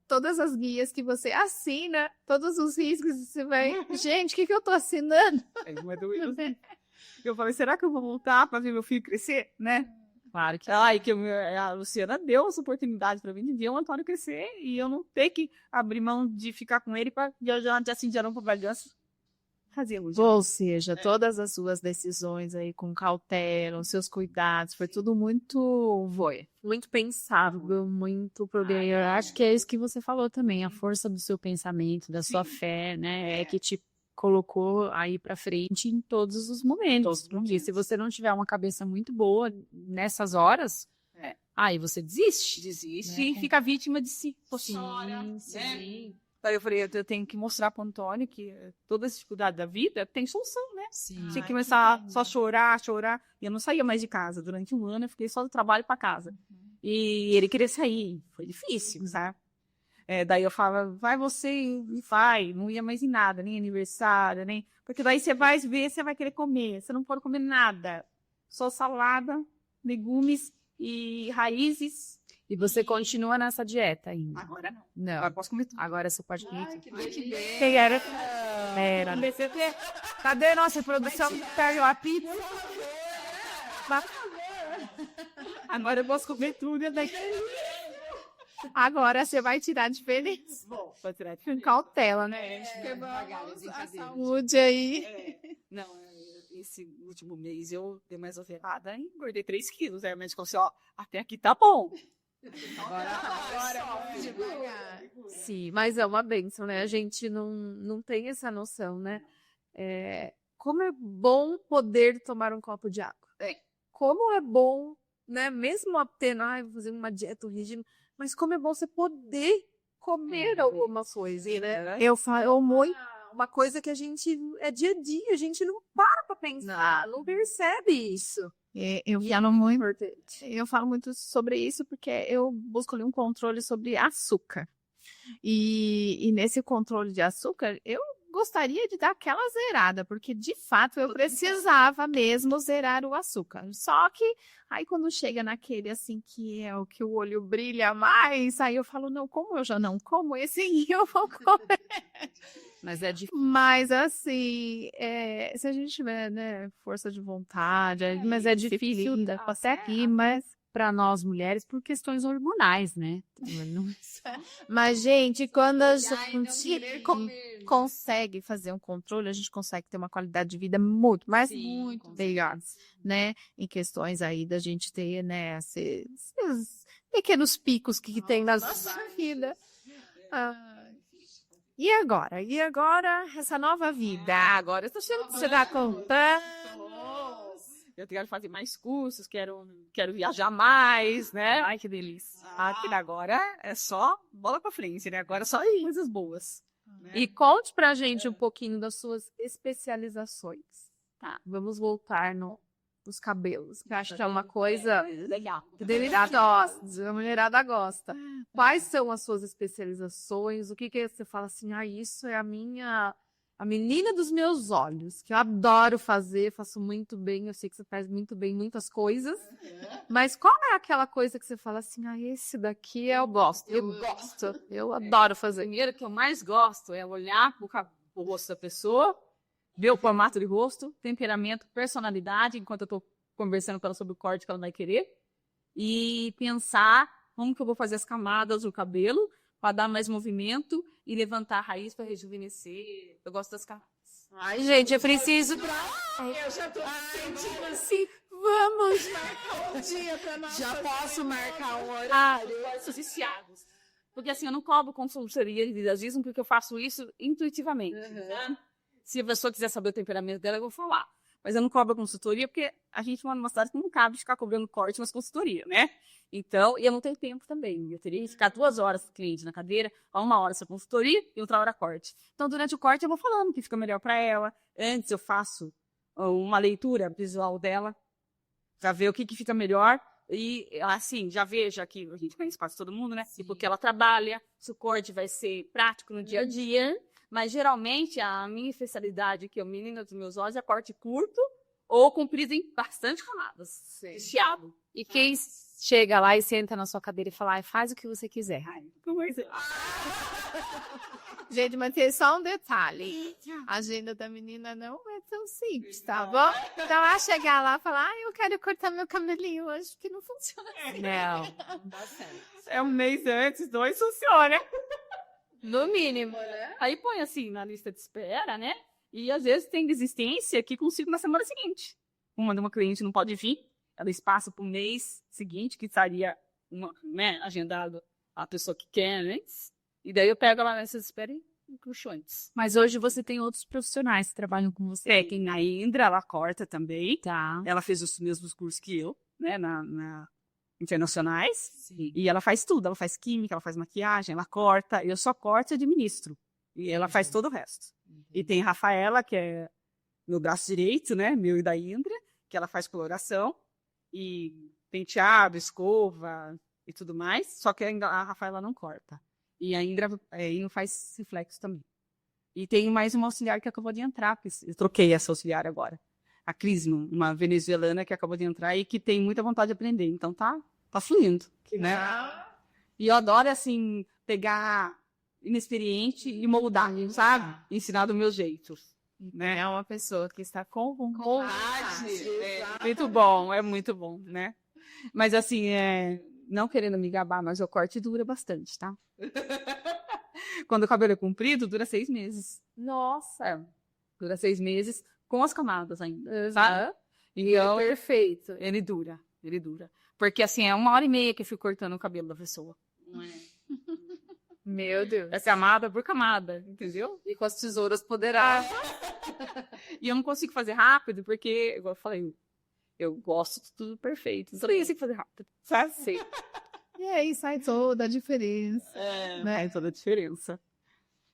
Todas as guias que você assina, todos os riscos, você vai... Gente, o que eu tô assinando? Eu falei, será que eu vou voltar para ver meu filho crescer, né? Claro que E que a Luciana deu essa oportunidade para mim de ver o Antônio crescer e eu não ter que abrir mão de ficar com ele para viajar de assim de Arão para Bragança. Ou seja, todas as suas decisões aí com cautela, os seus cuidados, foi tudo muito... Muito pensável, muito programa. eu acho que é isso que você falou também, a força do seu pensamento, da sua fé, né? É que te colocou aí pra frente em todos os momentos. Porque se você não tiver uma cabeça muito boa nessas horas, aí você desiste. Desiste e fica vítima de si. Chora, sim. Daí eu falei, eu tenho que mostrar para o Antônio que toda essa dificuldade da vida tem solução, né? Sim. Tinha que começar só a chorar. E eu não saía mais de casa. Durante um ano eu fiquei só do trabalho para casa. E ele queria sair. Foi difícil, sabe? Daí eu falava, vai você e vai. Não ia mais em nada, nem aniversário, nem... Porque daí você vai ver, você vai querer comer. Você não pode comer nada. Só salada, legumes e raízes. E você continua nessa dieta ainda? Agora não. Não. Agora posso comer tudo. Agora você pode comer tudo. Quem era? Era. Cadê nossa produção? Pega a pizza. Agora eu posso comer tudo. Agora você vai tirar a diferença. Bom, pode tirar Com cautela, né? devagar, A saúde aí. Não, esse último mês eu dei mais ofertada e engordei 3 quilos. Aí o médico falou assim, ó, até aqui tá bom. Agora devagar. Sim, mas é uma bênção, né? A gente não tem essa noção, né? Como é bom poder tomar um copo de água. Como é bom, né? Mesmo tendo, vou fazer uma dieta, um regime, mas como é bom você poder comer alguma coisa, né? Eu falo muito. Uma coisa que a gente é dia a dia, a gente não para pra pensar, não percebe isso. Eu falo muito sobre isso porque eu busco ali um controle sobre açúcar. E nesse controle de açúcar, eu gostaria de dar aquela zerada, porque de fato eu precisava mesmo zerar o açúcar. Só que aí quando chega naquele assim que é o que o olho brilha mais, aí eu falo, não, como eu já não como, esse aí eu vou comer. Mas é difícil. Mas assim, se a gente tiver, né, força de vontade, Mas é se difícil filtra, consegue, mas para nós mulheres por questões hormonais, né? Mas, gente, quando a gente consegue fazer um controle, a gente consegue ter uma qualidade de vida muito melhor, né? Em questões aí da gente ter, né, esses pequenos picos que tem na nossa vida. E agora? Essa nova vida? Agora eu tô achando que você tá contando. Eu quero fazer mais cursos, quero viajar mais, né? Ai, que delícia. Agora é só bola pra frente, né? Agora é só coisas boas. Né? E conte pra gente um pouquinho das suas especializações. Tá, vamos voltar nos cabelos, que eu acho que é uma coisa legal. que a mulherada gosta. Quais são as suas especializações? O que você fala assim, isso é a menina dos meus olhos, que eu adoro fazer, faço muito bem, eu sei que você faz muito bem muitas coisas, mas qual é aquela coisa que você fala assim, esse daqui eu gosto, eu adoro fazer. Primeiro que eu mais gosto é olhar pro rosto da pessoa, ver o formato de rosto, temperamento, personalidade, enquanto eu tô conversando com ela sobre o corte que ela vai querer, e pensar como que eu vou fazer as camadas do cabelo, para dar mais movimento e levantar a raiz para rejuvenescer. Eu gosto das camadas. Ai, gente, eu preciso Eu já tô sentindo assim, vamos marcar um dia pra nós. Já posso marcar um horário? Sou viciados. Porque assim, eu não cobro consultoria de visagismo porque eu faço isso intuitivamente. Né? Se a pessoa quiser saber o temperamento dela, eu vou falar. Mas eu não cobro consultoria porque a gente mora numa cidade que não cabe ficar cobrando corte, mas consultoria, né? Então, e eu não tenho tempo também. Eu teria que ficar 2 horas com o cliente na cadeira, 1 hora essa consultoria e outra hora corte. Então, durante o corte, eu vou falando o que fica melhor para ela. Antes, eu faço uma leitura visual dela para ver o que fica melhor. E, assim, já veja que a gente conhece quase todo mundo, né? E porque ela trabalha, se o corte vai ser prático no dia a dia. Mas, geralmente, a minha especialidade, que é o menina dos meus olhos, é corte curto ou comprido em bastante camadas. Recheado. E quem chega lá e senta na sua cadeira e fala, faz o que você quiser. Gente, mas tem só um detalhe. A agenda da menina não é tão simples, tá bom? Então, ela chegar lá e falar, eu quero cortar meu cabelinho hoje, que não funciona assim. Não dá certo. É um mês antes, 2 funciona. No mínimo, né? Aí põe assim na lista de espera, né? E às vezes tem desistência que consigo na semana seguinte. Uma cliente não pode vir, ela espaça para o mês seguinte, que estaria agendado a pessoa que quer, né? E daí eu pego ela nessa espera e puxo antes. Mas hoje você tem outros profissionais que trabalham com você. Tem a Indra, ela corta também. Tá. Ela fez os mesmos cursos que eu, né? Na internacionais. Sim. E ela faz tudo. Ela faz química, ela faz maquiagem, ela corta. Eu só corto e administro. E ela faz todo o resto. E tem a Rafaela, que é meu braço direito, né? Meu e da Indra, que ela faz coloração. E penteado, escova e tudo mais. Só que ainda a Rafaela não corta. E a Indra faz reflexo também. E tem mais uma auxiliar que acabou de entrar. Eu troquei essa auxiliar agora. A Cris, uma venezuelana que acabou de entrar e que tem muita vontade de aprender. Então tá fluindo. Né? E eu adoro, assim, pegar inexperiente e moldar, sabe? Ensinar do meu jeito. Né? É uma pessoa que está com Muito bom, é muito bom, né? Mas assim, não querendo me gabar, mas o corte dura bastante, tá? Quando o cabelo é comprido, dura 6 meses. Nossa. Dura 6 meses com as camadas ainda, sabe? E é perfeito. Ele dura. Porque assim, é 1h30 que eu fico cortando o cabelo da pessoa. Não é? Meu Deus. É camada por camada, entendeu? E com as tesouras poderá. E eu não consigo fazer rápido, porque, igual eu falei, eu gosto de tudo perfeito. Então eu consigo fazer rápido, sabe? Sim. E aí sai toda a diferença. Né? Faz toda a diferença.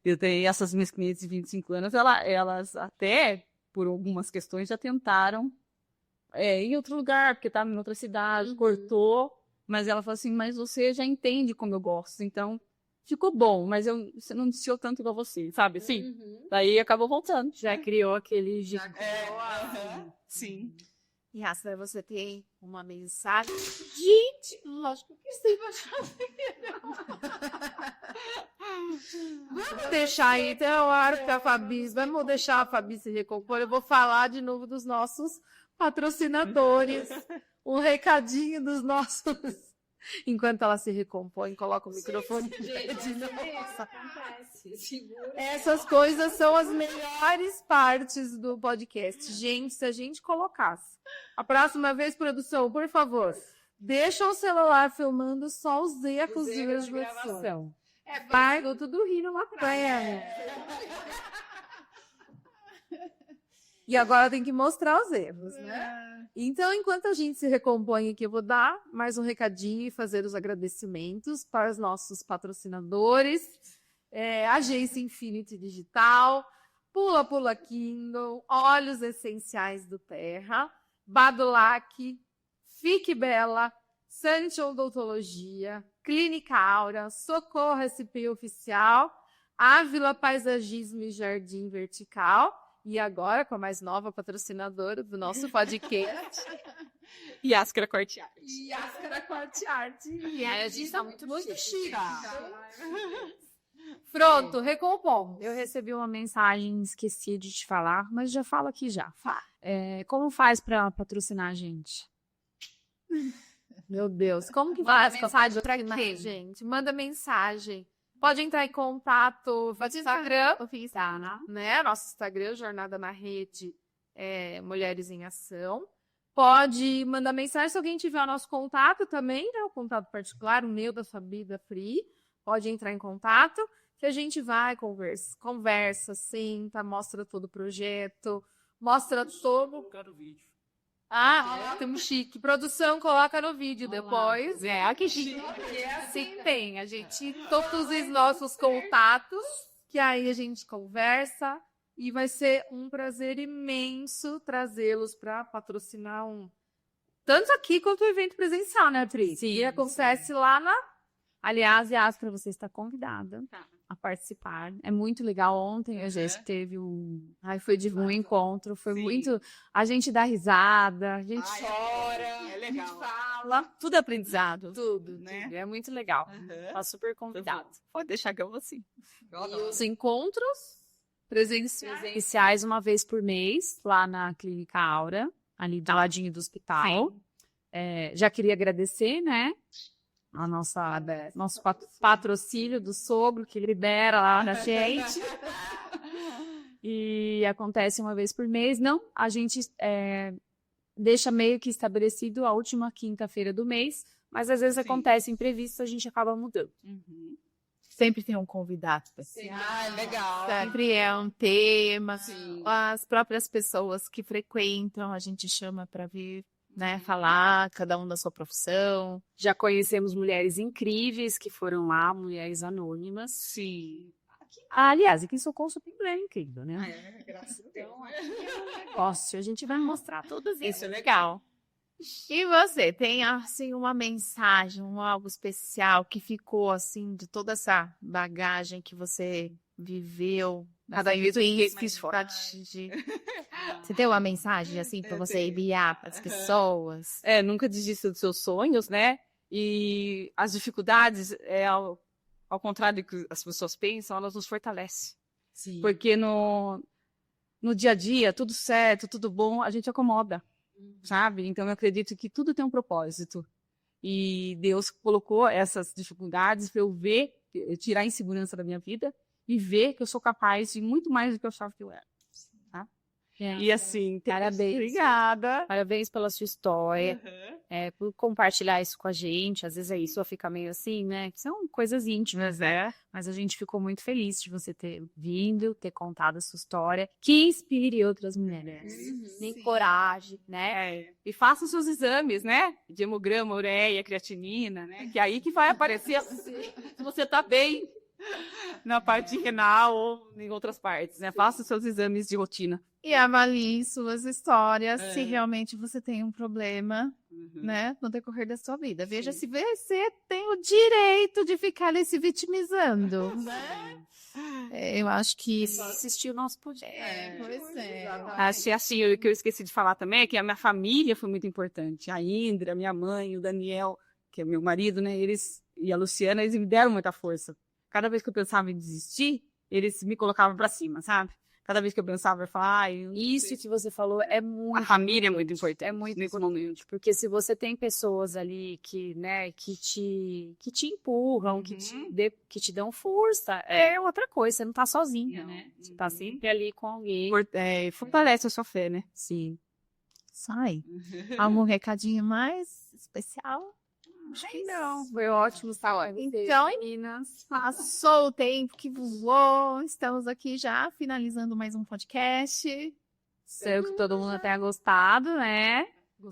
Eu tenho essas minhas clientes de 25 anos, elas até, por algumas questões, já tentaram em outro lugar, porque estava em outra cidade, cortou, mas ela falou assim, mas você já entende como eu gosto, então ficou bom, mas você não desfiou tanto igual você, sabe? Assim, daí acabou voltando. Já criou aquele... Sim. E Astra, você tem uma mensagem? Gente, lógico que sim, Vamos deixar aí, tem a hora que a Fabi, vamos deixar a Fabi se recompor. Eu vou falar de novo dos nossos patrocinadores. Um recadinho dos nossos. Enquanto ela se recompõe, coloca o microfone. Isso acontece. Segura. Essas coisas são as melhores partes do podcast. Gente, se a gente colocasse. A próxima vez, produção, por favor, deixa o celular filmando só os ecos de gravação. Vai, tudo rindo lá atrás. E agora tem que mostrar os erros, né? Então, enquanto a gente se recompõe aqui, eu vou dar mais um recadinho e fazer os agradecimentos para os nossos patrocinadores. Agência Infinity Digital, Pula Pula Kindle, Óleos Essenciais do Terra, Badulac, Fique Bela, Santi Odontologia, Clínica Aura, Socorro SP Oficial, Ávila Paisagismo e Jardim Vertical, e agora com a mais nova patrocinadora do nosso podcast, E Ascara Corte Arte. e Ascara Corte Arte. E A gente tá muito chique. Pronto, recompomos. Eu recebi uma mensagem, esqueci de te falar, mas já falo aqui já. Como faz para patrocinar a gente? Meu Deus, como que Manda faz mensagem pra quem, gente? Manda mensagem. Pode entrar em contato no Instagram, né? Nosso Instagram, Jornada na Rede, Mulheres em Ação. Pode mandar mensagem se alguém tiver o nosso contato também, né? O contato particular, o meu, da Fabi, da Fri. Pode entrar em contato, que a gente vai, conversa, senta, mostra todo o projeto, mostra todo... Quero vídeo. Temos chique. Produção, coloca no vídeo depois. Que chique. Assim tem, a gente todos os nossos contatos, que aí a gente conversa e vai ser um prazer imenso trazê-los para patrocinar tanto aqui quanto o evento presencial, né, Pri? Sim, E acontece lá na... Aliás, Yastra, você está convidada a participar. É muito legal. Ontem a gente teve foi de um encontro, foi muito... A gente dá risada, a gente chora, É legal. a gente fala. Tudo aprendizado. Tudo, Né? É muito legal. Tá super convidado. Pode deixar que eu vou assim. E os encontros presenciais. Presenciais uma vez por mês, lá na Clínica Aura, ali do ladinho do hospital. Já queria agradecer, né? A nosso patrocínio do sogro, que libera lá na gente. E acontece uma vez por mês. Não, a gente deixa meio que estabelecido a última quinta-feira do mês, mas às vezes acontece imprevisto, a gente acaba mudando. Sempre tem um convidado especial. Legal. Sempre é um tema. Sim. As próprias pessoas que frequentam, a gente chama para vir, né, falar, cada um da sua profissão. Já conhecemos mulheres incríveis que foram lá, mulheres anônimas. Sim. Aliás, aqui em Socorro Super é incrível, né? Graças a Deus. Negócio, a gente vai mostrar todas Isso é legal. E você, tem assim uma mensagem, algo especial que ficou assim de toda essa bagagem que você viveu? Cada vez Você tem uma mensagem assim para você enviar para as pessoas? Nunca desista dos seus sonhos, né? E as dificuldades, ao contrário do que as pessoas pensam, elas nos fortalecem. Sim. Porque no dia a dia, tudo certo, tudo bom, a gente acomoda. sabe? Então eu acredito que tudo tem um propósito. E Deus colocou essas dificuldades para eu ver, tirar a insegurança da minha vida e ver que eu sou capaz de muito mais do que eu achava que eu era. Tá? E assim, Parabéns. Obrigada. Parabéns pela sua história, por compartilhar isso com a gente. Às vezes a pessoa fica meio assim, né? São coisas íntimas, mas a gente ficou muito feliz de você ter vindo, ter contado a sua história, que inspire outras mulheres. Tem coragem, né? E faça os seus exames, né? De hemograma, ureia, creatinina, né? Que é aí que vai aparecer se você tá bem na parte renal ou em outras partes, né? Faça os seus exames de rotina. E avalie suas histórias, se realmente você tem um problema, né, no decorrer da sua vida. Veja se você tem o direito de ficar ali se vitimizando, né? Eu acho que... Assistir o nosso podcast. Pois é. Achei assim, o que eu esqueci de falar também é que a minha família foi muito importante. A Indra, minha mãe, o Daniel, que é meu marido, né? Eles, e a Luciana, eles me deram muita força. Cada vez que eu pensava em desistir, eles me colocavam pra cima, sabe? Cada vez que eu pensava, eu falava, Isso que você falou é muito... A família é muito importante. É muito nesse importante, momento. porque se você tem pessoas ali que, né, que te empurram, que te dão força, é outra coisa, você não tá sozinha, né? Você tá sempre ali com alguém. Fortalece a sua fé, né? Sim. Sai. Algum recadinho mais especial? Acho que não. Foi ótimo estar aqui. Então, meninas. Passou o tempo que voou. Estamos aqui já finalizando mais um podcast. Espero que todo mundo tenha gostado, né?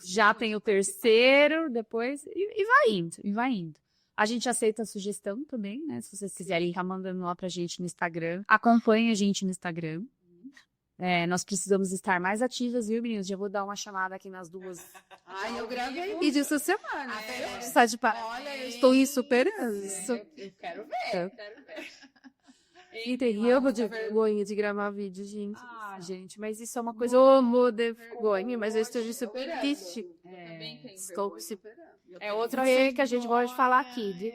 Já tem o terceiro, depois. E vai indo, e vai indo. A gente aceita a sugestão também, né? Se vocês quiserem ir mandando lá pra gente no Instagram. Acompanhe a gente no Instagram. Nós precisamos estar mais ativas, viu, meninos? Já vou dar uma chamada aqui nas duas. Ai, eu gravei vídeo essa semana. Está de Olha, eu estou em superando. Eu quero ver. E eu vou de vergonha de gravar vídeo, gente. Gente, mas isso é uma coisa. Eu morro de vergonha, mas eu estou de super triste. Estou superando. É outra erro que a gente gosta de falar aqui, de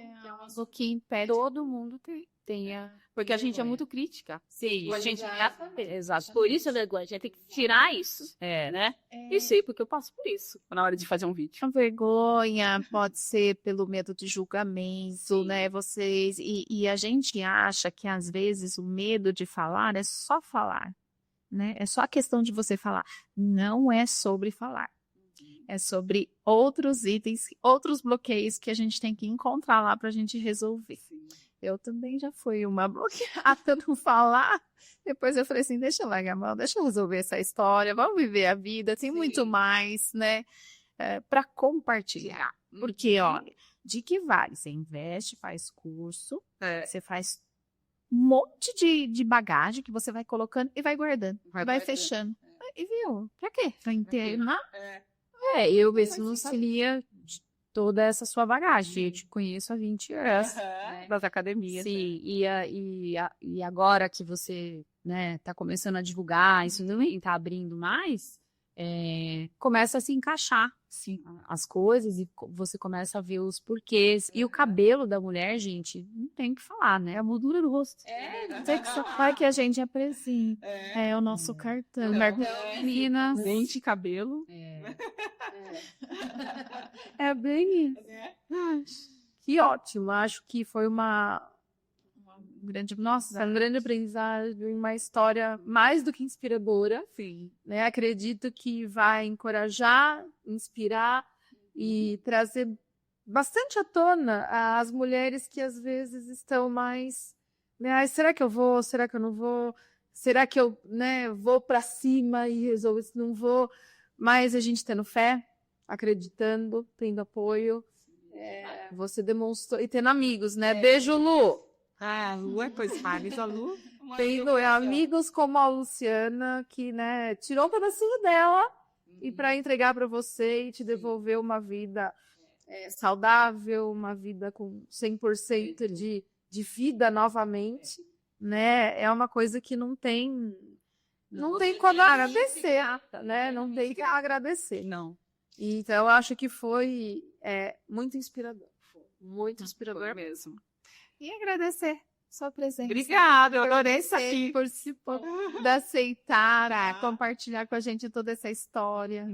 o que impede. todo mundo tenha. Porque a gente é muito crítica. Sim, A gente exato. Por isso a vergonha, a gente tem que tirar isso. Né? E sei, porque eu passo por isso na hora de fazer um vídeo. A vergonha pode ser pelo medo de julgamento, né? Vocês e a gente acha que às vezes o medo de falar é só falar, né? É só a questão de você falar. Não é sobre falar. É sobre outros itens, outros bloqueios que a gente tem que encontrar lá para a gente resolver. Eu também já fui uma bloqueada no falar. Depois eu falei assim, deixa eu largar a mão, deixa eu resolver essa história, vamos viver a vida, tem muito mais, né, para compartilhar. Porque, olha, de que vale? Você investe, faz curso, você faz um monte de bagagem que você vai colocando e vai guardando, vai fechando. E viu? Pra quê? Pra internar? Eu mesmo não sabia de toda essa sua bagagem. Eu te conheço há 20 anos. Das academias. Sim, e agora que você, né, tá começando a divulgar, isso também tá abrindo mais, começa a se encaixar as coisas e você começa a ver os porquês. E o cabelo da mulher, gente, não tem o que falar, né? A moldura do rosto. Não sei que só vai que a gente apresenta. É o nosso cartão. Meninas. Dente, cabelo. É bem isso. Que ótimo. Acho que foi uma grande aprendizagem, uma história mais do que inspiradora. Sim. Né? Acredito que vai encorajar, inspirar e trazer bastante à tona as mulheres que às vezes estão mais, né? Será que eu vou? Será que eu não vou? Será que eu, né, vou para cima e resolvo isso? Não vou? Mas a gente tendo fé, acreditando, tendo apoio. Você demonstrou e tendo amigos, né? Beijo, Lu! Lu é coisa mais. A Lu. Tendo amigos como a Luciana, que, né, tirou um pedacinho dela e para entregar para você e te devolver uma vida saudável, uma vida com 100% de vida novamente, né? É uma coisa que não tem como agradecer, né? Não tem que agradecer. Não. Então, eu acho que foi muito inspirador. Muito inspirador mesmo. E agradecer sua presença. Obrigada, eu adorei estar aqui. Por aceitar, compartilhar com a gente toda essa história.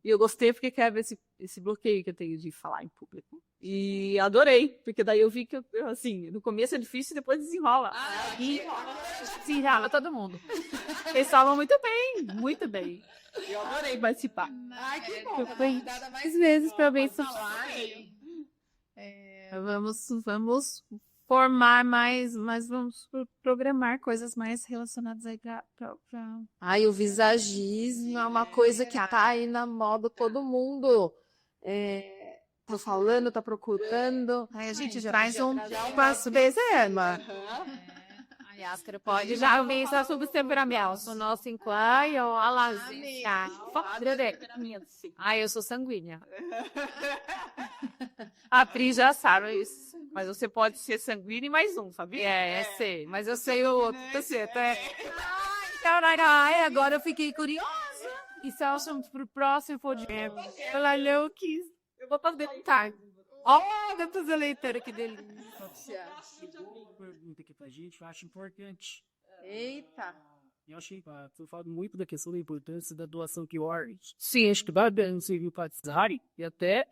E eu gostei porque quebra esse bloqueio que eu tenho de falar em público. E adorei, porque daí eu vi que, assim, no começo é difícil e depois desenrola. E desenrola todo mundo. Eles falam muito bem, muito bem. Eu adorei participar. Ai, que bom. Eu fui convidada mais vezes para ver isso. Vamos formar mais, mas vamos programar coisas mais relacionadas aí pra... Ai, o visagismo é uma coisa que tá aí na moda, todo mundo tá falando, tá procurando. Aí a gente faz um passo bezerra. A Yáscara pode já ver isso sobre o temperamento. O nosso enquai, ó, a lazinha. Ai, eu sou sanguínea. A Pri já sabe isso. Mas você pode ser sanguíneo e mais um, sabia? Sei. Mas eu sei o outro. Você até... Ai, agora eu fiquei curiosa. E se acham pro próximo podcast? Ela não quis. Eu vou fazer tarde. Olha, pra fazer leitura, que delícia. Pergunta aqui pra gente, eu acho importante. Eita. Eu achei, tu fala muito da questão da importância da doação que órgãos. Sim, acho que dá bem servir para precisarem e até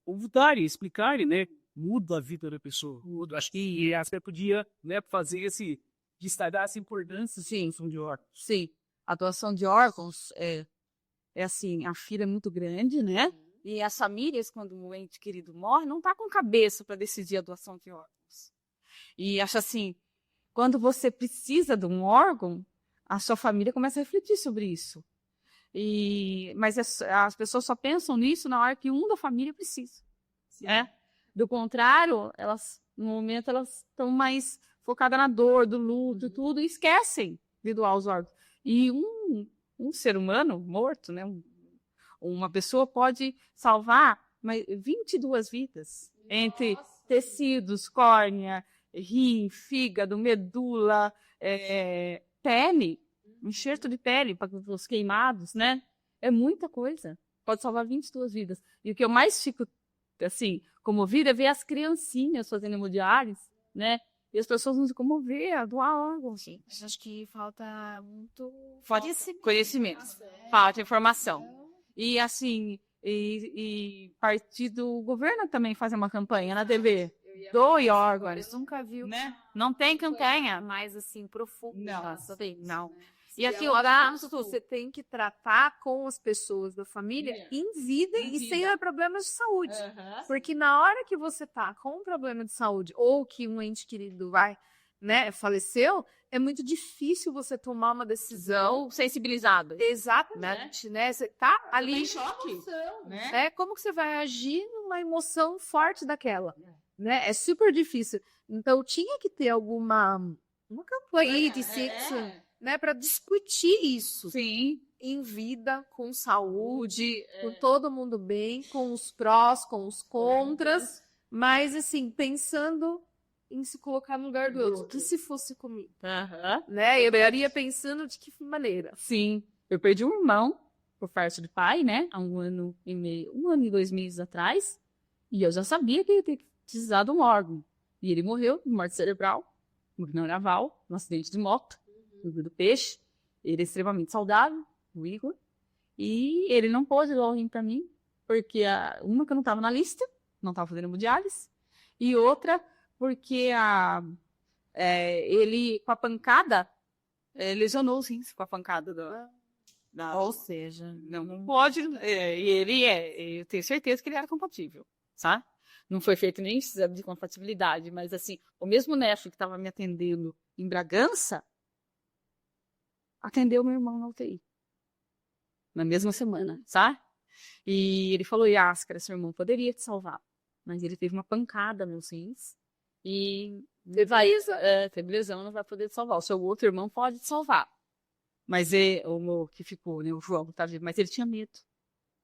ouvirem, explicarem, né? Muda a vida da pessoa. Muda. Acho que a Yáscara podia, né, fazer destacar essa importância da doação de órgãos. Sim. A doação de órgãos é assim, a fila é muito grande, né? E as famílias, quando o ente querido morre, não tá com cabeça para decidir a doação de órgãos. E acho assim, quando você precisa de um órgão, a sua família começa a refletir sobre isso. Mas as pessoas só pensam nisso na hora que um da família precisa. Do contrário, no momento, elas estão mais focadas na dor, do luto, tudo, e esquecem de doar os órgãos. E um ser humano morto, né? Uma pessoa pode salvar 22 vidas. Entre tecidos, córnea, rim, fígado, medula, pele, enxerto de pele para os queimados, né? É muita coisa. Pode salvar 22 vidas. E o que eu mais fico, assim, comovida é ver as criancinhas fazendo hemodiálise, né? E as pessoas não se comover a doar órgãos. Acho que falta muito Conhecimento. Falta informação. E, assim, partido, o governo também faz uma campanha na TV. Doe órgãos. Nunca viu. Né? Não tem campanha. Mais assim, profunda. Não. E aqui, olha, você tem que tratar com as pessoas da família em vida e sem problemas de saúde. Porque na hora que você tá com um problema de saúde ou que um ente querido faleceu, é muito difícil você tomar uma decisão Sensibilizado. exatamente, né? Você tá ali em choque, né? Como que você vai agir numa emoção forte daquela, né? É super difícil. Então tinha que ter uma campanha de sexo, né, para discutir isso. Sim. Em vida, com saúde, com todo mundo bem, com os prós, com os contras, mas assim, pensando em se colocar no lugar do outro. Que se fosse comigo, né? Eu iria pensando de que maneira. Sim. Eu perdi um irmão por parte de pai, né? Há 1 ano e meio, 1 ano e 2 meses atrás. E eu já sabia que ele ia precisar de um órgão. E ele morreu de morte cerebral, no naval, num acidente de moto, no Rio do Peixe. Ele é extremamente saudável, o Igor. E ele não pôde doar o rim pra mim, porque uma que eu não estava na lista, não estava fazendo hemodiálise, e outra porque ele, com a pancada, lesionou os rins com a pancada Ou seja, não pode. Eu tenho certeza que ele era compatível, sabe? Não foi feito nem exame de compatibilidade, mas assim, o mesmo nefe que estava me atendendo em Bragança atendeu meu irmão na UTI. Na mesma semana, sabe? E ele falou, Yáscara, seu irmão poderia te salvar. Mas ele teve uma pancada nos rins e teve lesão, não vai poder te salvar. O seu outro irmão pode te salvar. Mas o meu que ficou, né, o João, tá vivo, mas ele tinha medo,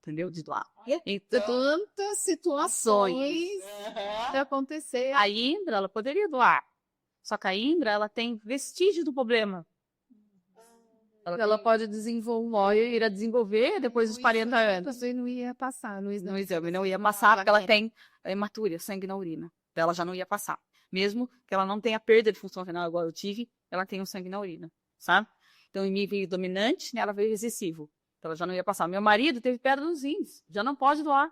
entendeu? De doar. Então, tantas situações de acontecer. A Indra, ela poderia doar. Só que a Indra, ela tem vestígio do problema. Ela pode desenvolver, ir a desenvolver depois dos 40 anos. Também não ia passar no exame. No exame não ia passar, porque ela tem hematura, sangue na urina. Então, ela já não ia passar. Mesmo que ela não tenha perda de função renal igual eu tive, ela tem um sangue na urina, sabe? Então, em mim veio dominante, nela veio recessivo. Então ela já não ia passar. Meu marido teve pedra nos rins, já não pode doar.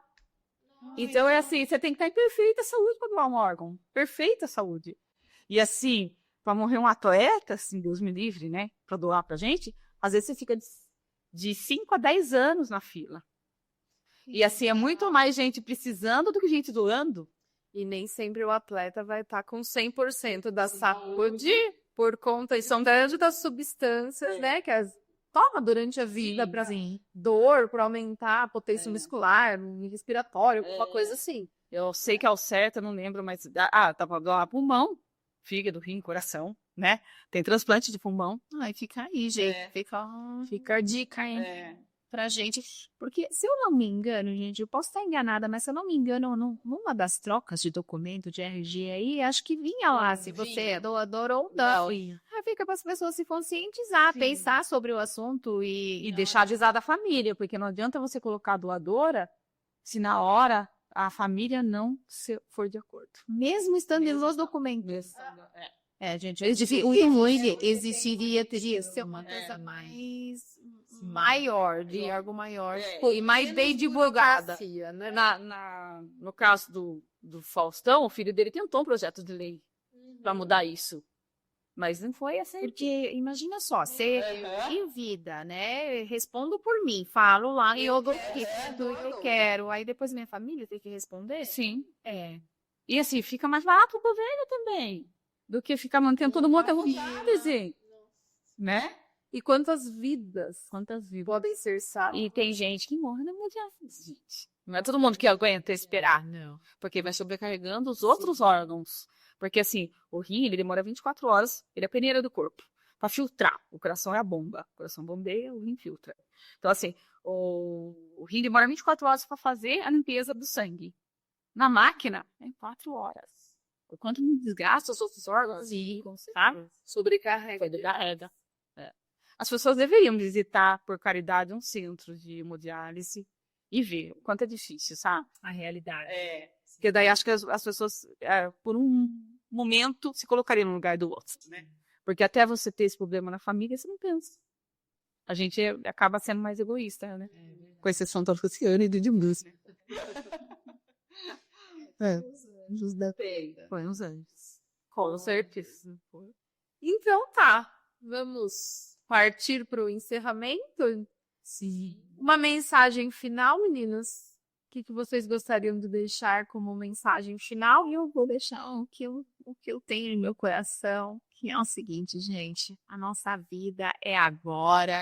Então é assim, você tem que estar em perfeita saúde para doar um órgão. Perfeita saúde. E assim, para morrer um atleta, assim, Deus me livre, né? Para doar pra gente, às vezes você fica de 5 a 10 anos na fila. E assim, é muito mais gente precisando do que gente doando. E nem sempre o atleta vai estar com 100% da saúde por conta e são tanto das substâncias, né, que toma durante a vida para dor, para aumentar a potência muscular, respiratório, alguma coisa assim. Eu sei que ao certo, eu não lembro, mas tá para doar pulmão, fígado, rim, coração, né? Tem transplante de pulmão. Ai, fica aí, gente. Fica a dica, hein? Pra gente. Porque, se eu não me engano, gente, eu posso estar enganada, mas se eu não me engano, numa das trocas de documento de RG aí, acho que vinha lá se você é doador ou não. Aí fica para as pessoas se conscientizar, pensar sobre o assunto E deixar avisar da família, porque não adianta você colocar a doadora se na hora a família não for de acordo. mesmo estando nos documentos. Gente, teria ser uma coisa mais maior, de algo maior. E mais bem divulgada. Né? No caso do Faustão, o filho dele tentou um projeto de lei para mudar isso. Mas não foi assim. Porque, imagina só, você em vida, né? Respondo por mim, falo lá e eu quero. Aí depois minha família tem que responder? Sim. E assim, fica mais barato pro governo também. Do que ficar mantendo todo mundo até vontade, gente. Né? E quantas vidas podem ser salvas? E tem gente que morre na hemodiálise, gente. Não é todo mundo que aguenta esperar. Não. Porque vai sobrecarregando os outros órgãos. Porque assim, o rim, ele demora 24 horas, ele é a peneira do corpo. Para filtrar. O coração é a bomba. O coração bombeia, o rim filtra. Então assim, o rim demora 24 horas para fazer a limpeza do sangue. Na máquina, é em 4 horas. Por quanto não desgasta os outros órgãos, sabe? Sobrecarrega. As pessoas deveriam visitar, por caridade, um centro de hemodiálise e ver o quanto é difícil, sabe? A realidade. Porque daí acho que as pessoas, por um momento, se colocariam no lugar do outro, né? Porque até você ter esse problema na família, você não pensa. A gente acaba sendo mais egoísta, né? Com exceção da Luciana e do Edmilson. Foi uns anjos. Com certeza. Então tá, vamos partir para o encerramento? Sim. Uma mensagem final, meninas? O que vocês gostariam de deixar como mensagem final? Eu vou deixar o que eu tenho no meu coração, que é o seguinte, gente. A nossa vida é agora.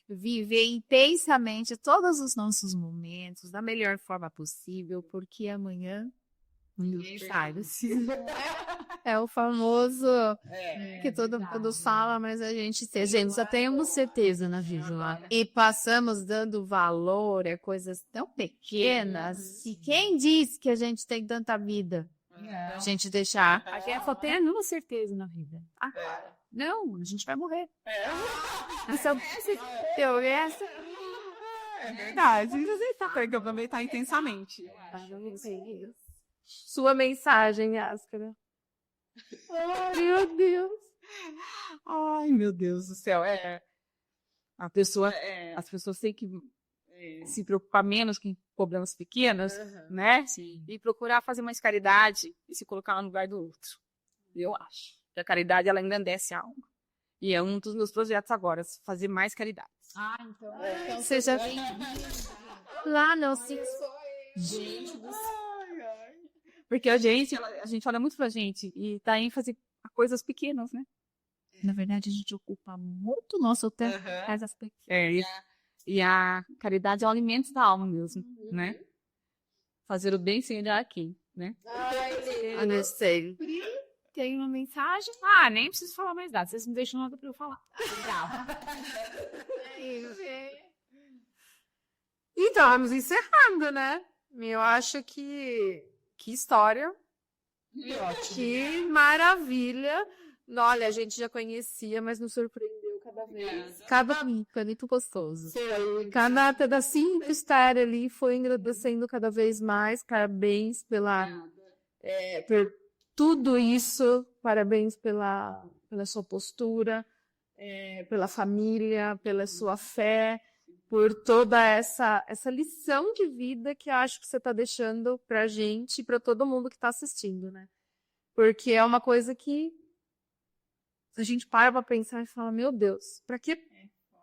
Viver intensamente todos os nossos momentos da melhor forma possível, porque amanhã ninguém sabe. É o famoso que todo mundo fala, mas a gente só temos certeza na vida lá. E passamos dando valor a coisas tão pequenas. E quem disse que a gente tem tanta vida? A gente deixar. A gente só tem uma certeza na vida. Não, a gente vai morrer. É verdade. Você tem que aproveitar intensamente. Sua mensagem, Áscara. Ai, meu Deus. Ai, meu Deus do céu. As pessoas têm que se preocupar menos com problemas pequenos, né? Sim. E procurar fazer mais caridade e se colocar no lugar do outro. Eu acho. Que a caridade, ela engrandece a alma. E é um dos meus projetos agora, fazer mais caridade. Então você já vem lá no Gente do céu. Porque a gente olha muito pra gente e dá ênfase a coisas pequenas, né? Na verdade, a gente ocupa muito nosso tempo nessas aspectos. E a caridade é o alimento da alma mesmo, né? Fazer o bem sem olhar aqui, né? Eu não sei. Tem uma mensagem? Nem preciso falar mais nada. Vocês me deixam nada pra eu falar. Então, vamos encerrando, né? Eu acho que história. Que maravilha. Olha, a gente já conhecia, mas nos surpreendeu cada vez. Cada foi muito gostoso. Cada pedacinho de estar ali foi agradecendo cada vez mais. Parabéns por tudo isso. Parabéns pela sua postura, pela família, pela sua fé. por toda essa lição de vida que eu acho que você está deixando pra gente e para todo mundo que está assistindo, né? Porque é uma coisa que a gente para pensar e fala, meu Deus, pra que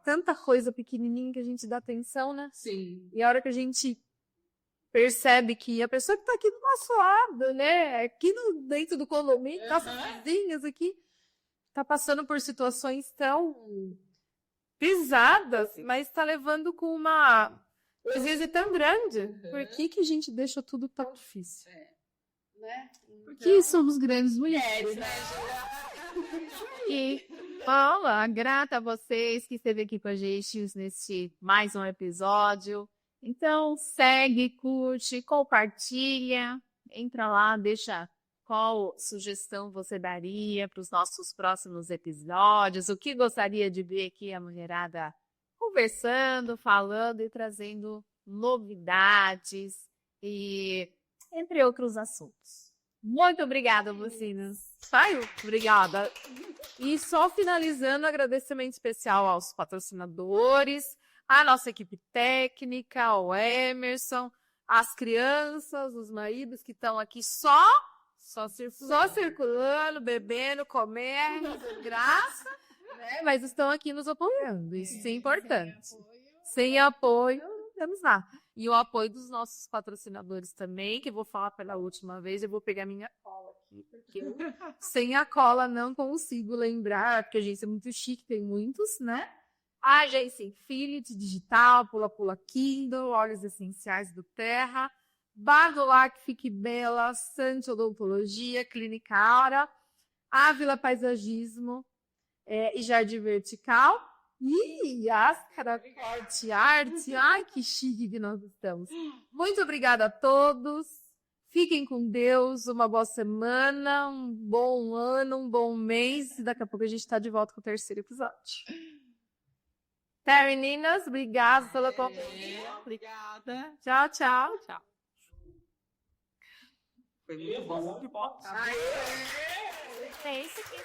tanta coisa pequenininha que a gente dá atenção, né? Sim. E a hora que a gente percebe que a pessoa que está aqui do nosso lado, né? Aqui dentro do condomínio, nossas vizinhas aqui, está passando por situações tão pesadas, mas está levando com uma exigência tão grande. Por que a gente deixa tudo tão difícil? Né? Porque somos grandes mulheres, né? E olá, grata a vocês que esteve aqui com a gente nesse mais um episódio. Então, segue, curte, compartilha, entra lá, deixa qual sugestão você daria para os nossos próximos episódios, o que gostaria de ver aqui a mulherada conversando, falando e trazendo novidades e entre outros assuntos. Muito obrigada, Lucinas. Ai, obrigada. E só finalizando, agradecimento especial aos patrocinadores, à nossa equipe técnica, ao Emerson, às crianças, os maridos que estão aqui só circulando, bebendo, comendo, de graça, né? Mas estão aqui nos apoiando. Isso é importante. Sem apoio, não temos nada. E o apoio dos nossos patrocinadores também, que eu vou falar pela última vez, eu vou pegar minha cola aqui, porque eu, sem a cola não consigo lembrar, porque a agência é muito chique, tem muitos, né? A agência Infinity Digital, Pula Pula Kindle, Óleos Essenciais do Terra, Badulac Fique Bela, Sante Odontologia, Clínica Aura, Ávila Paisagismo e Jardim Vertical, e Ascara Corte Arte. Ai, que chique que nós estamos. Muito obrigada a todos. Fiquem com Deus, uma boa semana, um bom ano, um bom mês. E daqui a pouco a gente está de volta com o terceiro episódio. Tá, meninas? Obrigada pela companhia. Obrigada. Tchau, tchau. Tchau. Foi muito bom. É isso que